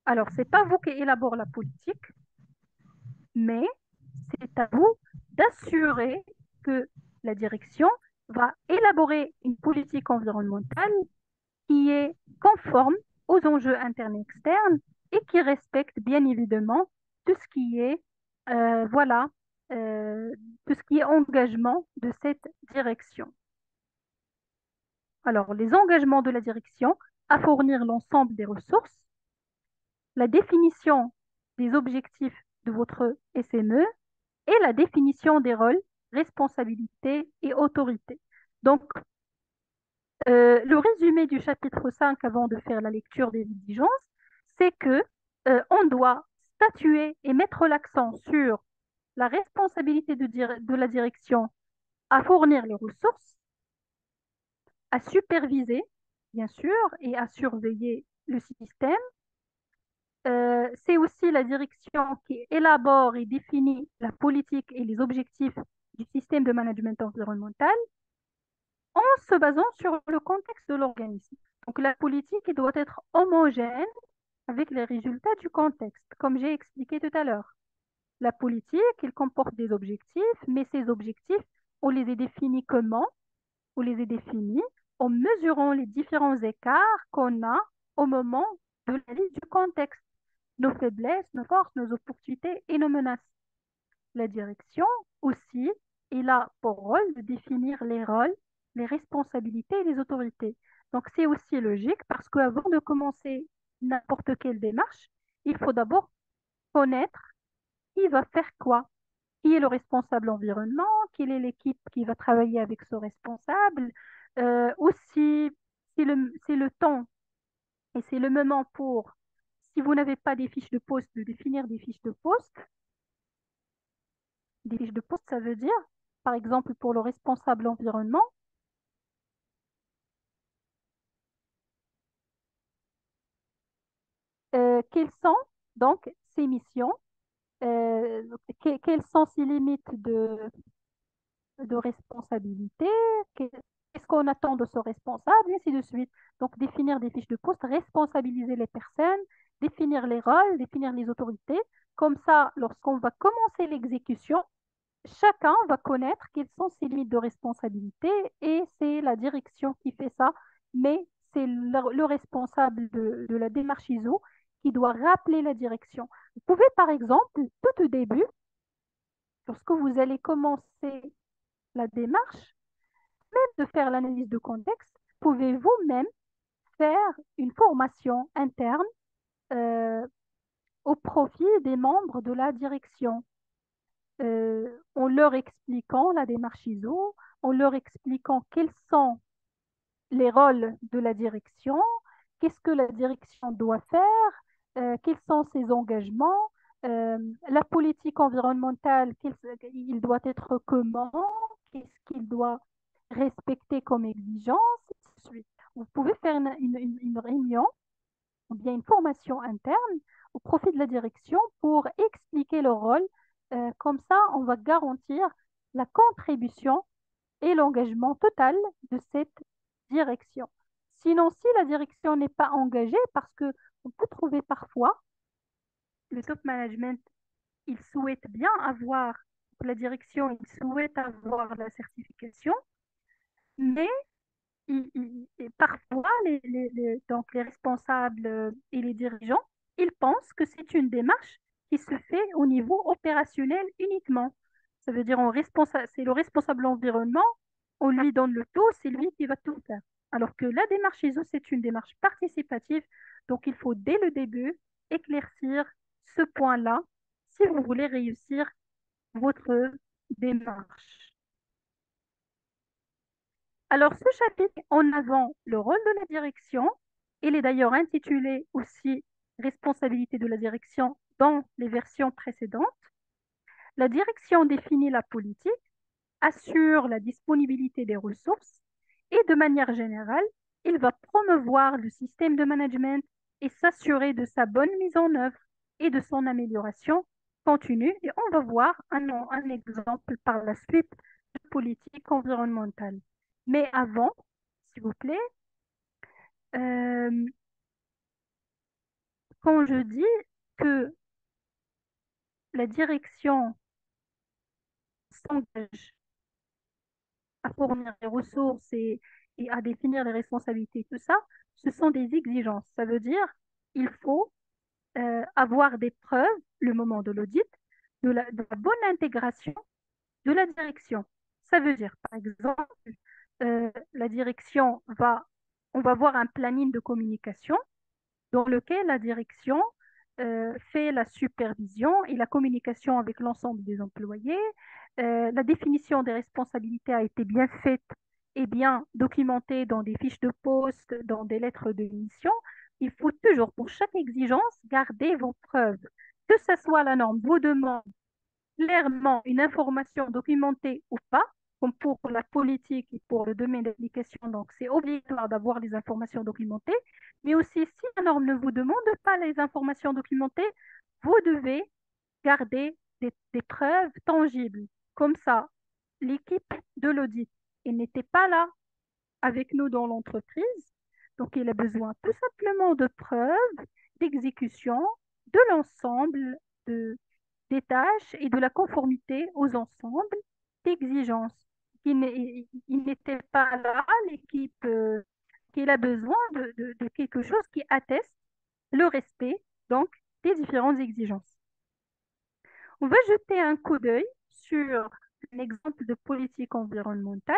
Alors, ce n'est pas vous qui élaborez la politique, mais c'est à vous d'assurer que la direction va élaborer une politique environnementale qui est conforme aux enjeux internes et externes et qui respecte bien évidemment tout ce qui est, voilà, euh, tout ce qui est engagement de cette direction. Alors, les engagements de la direction, à fournir l'ensemble des ressources, la définition des objectifs de votre SME et la définition des rôles, responsabilités et autorités. Donc, le résumé du chapitre 5 avant de faire la lecture des exigences, c'est que on doit statuer et mettre l'accent sur la responsabilité de la direction à fournir les ressources, à superviser, bien sûr, et à surveiller le système. C'est aussi la direction qui élabore et définit la politique et les objectifs du système de management environnemental en se basant sur le contexte de l'organisme. Donc la politique elle doit être homogène avec les résultats du contexte, comme j'ai expliqué tout à l'heure. La politique, elle comporte des objectifs, mais ces objectifs, on les a définis comment? On les a définis en mesurant les différents écarts qu'on a au moment de l'analyse du contexte, nos faiblesses, nos forces, nos opportunités et nos menaces. La direction aussi, il a pour rôle de définir les rôles, les responsabilités et les autorités. Donc c'est aussi logique parce qu'avant de commencer n'importe quelle démarche, il faut d'abord connaître qui va faire quoi, qui est le responsable environnement, quelle est l'équipe qui va travailler avec ce responsable, aussi c'est le temps et c'est le moment pour, si vous n'avez pas des fiches de poste, de définir des fiches de poste. Des fiches de poste, ça veut dire, par exemple, pour le responsable environnement, quelles sont donc ses missions, euh, quelles sont ses limites de responsabilité, qu'est-ce qu'on attend de ce responsable, et ainsi de suite. Donc, définir des fiches de poste, responsabiliser les personnes, définir les rôles, définir les autorités. Comme ça, lorsqu'on va commencer l'exécution, chacun va connaître quelles sont ses limites de responsabilité et c'est la direction qui fait ça, mais c'est le responsable de la démarche ISO qui doit rappeler la direction. Vous pouvez, par exemple, tout au début, lorsque vous allez commencer la démarche, même de faire l'analyse de contexte, pouvez vous-même faire une formation interne euh, au profit des membres de la direction, en leur expliquant la démarche ISO, en leur expliquant quels sont les rôles de la direction, qu'est-ce que la direction doit faire, quels sont ses engagements, la politique environnementale, il doit être comment, qu'est-ce qu'il doit respecter comme exigence, et ainsi de suite. Vous pouvez faire une réunion ou bien une formation interne au profit de la direction pour expliquer le rôle. Comme ça, on va garantir la contribution et l'engagement total de cette direction. Sinon, si la direction n'est pas engagée, parce que on peut trouver parfois le top management, il souhaite bien avoir la direction, il souhaite avoir la certification, mais et parfois, donc les responsables et les dirigeants, ils pensent que c'est une démarche qui se fait au niveau opérationnel uniquement. Ça veut dire c'est le responsable environnement, on lui donne le tout, c'est lui qui va tout faire. Alors que la démarche ISO, c'est une démarche participative, donc il faut dès le début éclaircir ce point-là si vous voulez réussir votre démarche. Alors, ce chapitre en avant le rôle de la direction, il est d'ailleurs intitulé aussi Responsabilité de la direction dans les versions précédentes. La direction définit la politique, assure la disponibilité des ressources et de manière générale, il va promouvoir le système de management et s'assurer de sa bonne mise en œuvre et de son amélioration continue. Et on va voir un exemple par la suite de politique environnementale. Mais avant, s'il vous plaît, euh, quand je dis que la direction s'engage à fournir les ressources et à définir les responsabilités, tout ça, ce sont des exigences. Ça veut dire il faut avoir des preuves, le moment de l'audit, de la bonne intégration de la direction. Ça veut dire, par exemple, la direction va on va voir un planning de communication dans lequel la direction fait la supervision et la communication avec l'ensemble des employés. La définition des responsabilités a été bien faite et bien documentée dans des fiches de poste, dans des lettres de mission. Il faut toujours, pour chaque exigence, garder vos preuves. Que ce soit la norme vous demande clairement une information documentée ou pas, comme pour la politique et pour le domaine d'application. Donc, c'est obligatoire d'avoir les informations documentées. Mais aussi, si la norme ne vous demande pas les informations documentées, vous devez garder des preuves tangibles. Comme ça, l'équipe de l'audit, elle n'était pas là avec nous dans l'entreprise. Donc, il a besoin tout simplement de preuves d'exécution de l'ensemble de, des tâches et de la conformité aux ensembles d'exigences. Il n'était pas là, l'équipe, qu'il a besoin de quelque chose qui atteste le respect donc des différentes exigences. On va jeter un coup d'œil sur un exemple de politique environnementale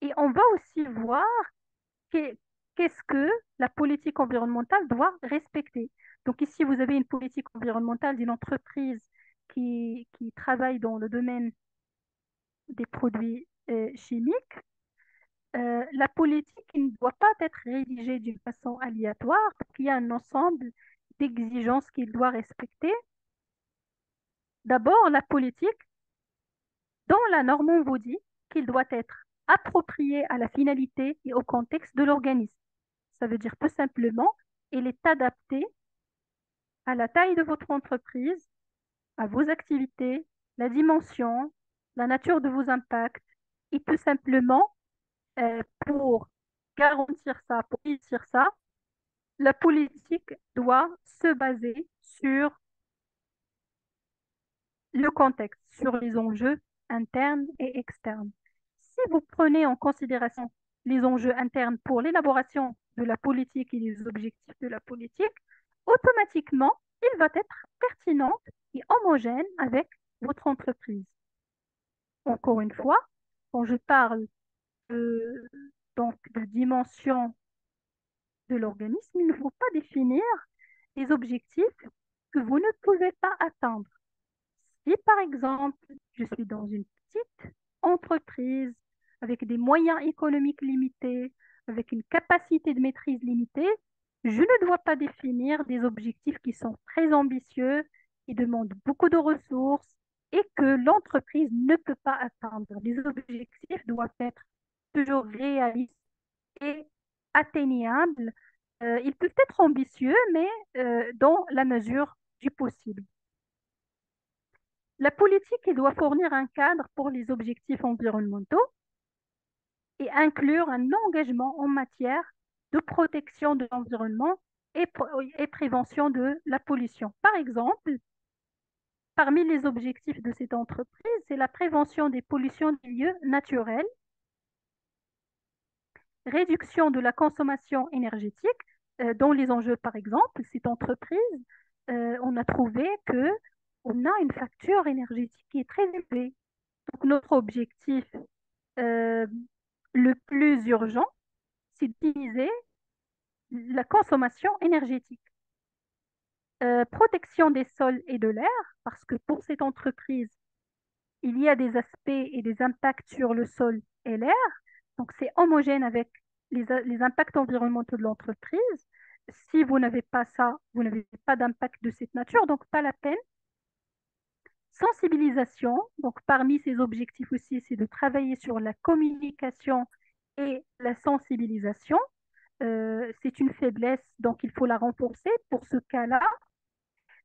et on va aussi voir qu'est- qu'est-ce que la politique environnementale doit respecter. Donc ici, vous avez une politique environnementale d'une entreprise qui travaille dans le domaine des produits chimiques. La politique ne doit pas être rédigée d'une façon aléatoire, parce qu'il y a un ensemble d'exigences qu'il doit respecter. D'abord, la politique, dans la norme, on vous dit qu'il doit être approprié à la finalité et au contexte de l'organisme. Ça veut dire tout simplement, il est adapté à la taille de votre entreprise, à vos activités, la dimension, la nature de vos impacts, et tout simplement, pour garantir ça, pour réussir ça, la politique doit se baser sur le contexte, sur les enjeux internes et externes. Si vous prenez en considération les enjeux internes pour l'élaboration de la politique et les objectifs de la politique, automatiquement, il va être pertinent et homogène avec votre entreprise. Encore une fois, quand je parle de, donc, de dimension de l'organisme, il ne faut pas définir des objectifs que vous ne pouvez pas atteindre. Si par exemple, je suis dans une petite entreprise avec des moyens économiques limités, avec une capacité de maîtrise limitée, je ne dois pas définir des objectifs qui sont très ambitieux, qui demandent beaucoup de ressources et que l'entreprise ne peut pas atteindre. Les objectifs doivent être toujours réalistes et atteignables. Ils peuvent être ambitieux, mais dans la mesure du possible. La politique elle doit fournir un cadre pour les objectifs environnementaux et inclure un engagement en matière de protection de l'environnement et prévention de la pollution. Par exemple, parmi les objectifs de cette entreprise, c'est la prévention des pollutions des lieux naturels, réduction de la consommation énergétique, dont les enjeux, par exemple, cette entreprise, on a trouvé que on a une facture énergétique qui est très élevée. Donc, notre objectif euh, le plus urgent, c'est d'optimiser la consommation énergétique. Protection des sols et de l'air, parce que pour cette entreprise, il y a des aspects et des impacts sur le sol et l'air. Donc, c'est homogène avec les impacts environnementaux de l'entreprise. Si vous n'avez pas ça, vous n'avez pas d'impact de cette nature, donc pas la peine. Sensibilisation, donc parmi ces objectifs aussi, c'est de travailler sur la communication et la sensibilisation. C'est une faiblesse, donc il faut la renforcer pour ce cas-là.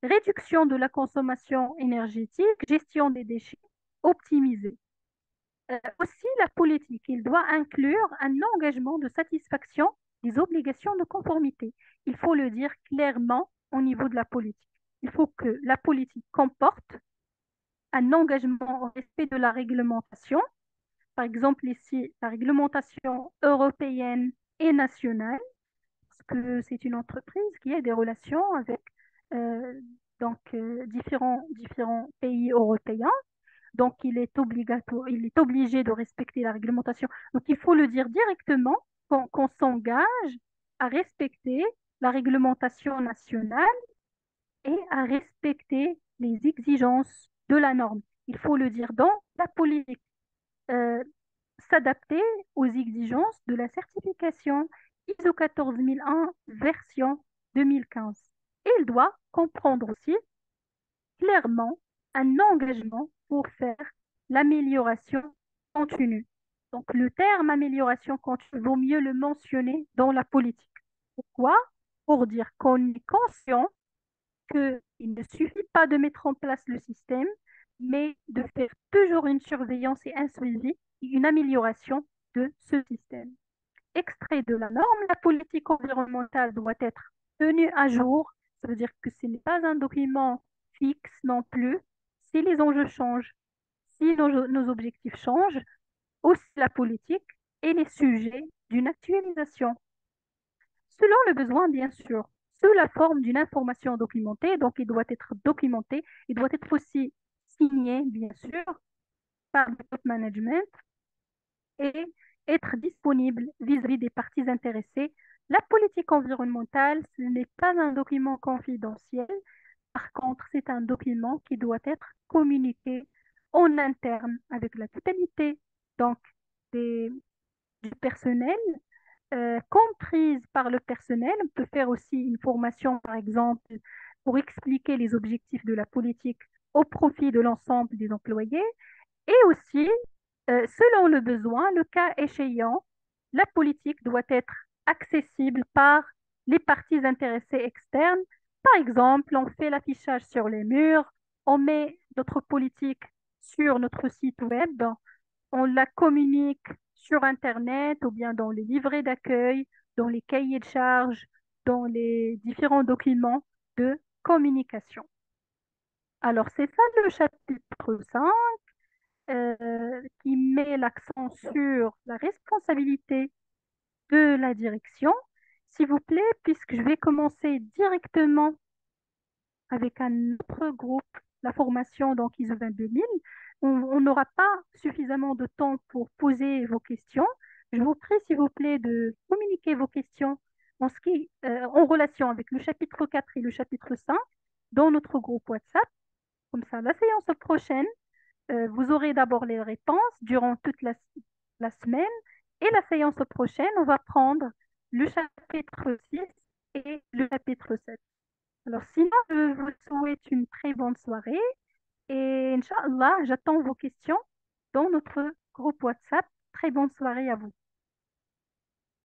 Réduction de la consommation énergétique, gestion des déchets, optimisée. Aussi, la politique, il doit inclure un engagement de satisfaction des obligations de conformité. Il faut le dire clairement au niveau de la politique. Il faut que la politique comporte un engagement au respect de la réglementation. Par exemple, ici, la réglementation européenne et nationale, parce que c'est une entreprise qui a des relations avec euh, différents pays européens. Donc, il est obligatoire, il est obligé de respecter la réglementation. Donc, il faut le dire directement qu'on s'engage à respecter la réglementation nationale et à respecter les exigences de la norme. Il faut le dire dans la politique. Euh, S'adapter aux exigences de la certification ISO 14001 version 2015. Et il doit comprendre aussi clairement un engagement pour faire l'amélioration continue. Donc le terme amélioration continue, vaut mieux le mentionner dans la politique. Pourquoi? Pour dire qu'on est conscient qu'il ne suffit pas de mettre en place le système, mais de faire toujours une surveillance et un suivi et une amélioration de ce système. Extrait de la norme, la politique environnementale doit être tenue à jour. Ça veut dire que ce n'est pas un document fixe non plus. Si les enjeux changent, si nos objectifs changent, aussi la politique et les sujets d'une actualisation. Selon le besoin, bien sûr, sous la forme d'une information documentée, donc il doit être documenté, il doit être aussi signé, bien sûr, par le top management et être disponible vis-à-vis des parties intéressées. La politique environnementale, ce n'est pas un document confidentiel. Par contre, c'est un document qui doit être communiqué en interne avec la totalité donc, des, du personnel, comprise par le personnel. On peut faire aussi une formation, par exemple, pour expliquer les objectifs de la politique au profit de l'ensemble des employés. Et aussi, selon le besoin, le cas échéant, la politique doit être accessible par les parties intéressées externes. Par exemple, on fait l'affichage sur les murs, on met notre politique sur notre site web, on la communique sur Internet ou bien dans les livrets d'accueil, dans les cahiers de charges, dans les différents documents de communication. Alors, c'est ça le chapitre 5 qui met l'accent sur la responsabilité de la direction. S'il vous plaît, puisque je vais commencer directement avec un autre groupe, la formation donc ISO 22000, on n'aura pas suffisamment de temps pour poser vos questions. Je vous prie, s'il vous plaît, de communiquer vos questions en relation avec le chapitre 4 et le chapitre 5 dans notre groupe WhatsApp. Comme ça, la séance prochaine, vous aurez d'abord les réponses durant toute la semaine et la séance prochaine, on va prendre le chapitre 6 et le chapitre 7. Alors sinon, je vous souhaite une très bonne soirée et Inch'Allah, j'attends vos questions dans notre groupe WhatsApp. Très bonne soirée à vous.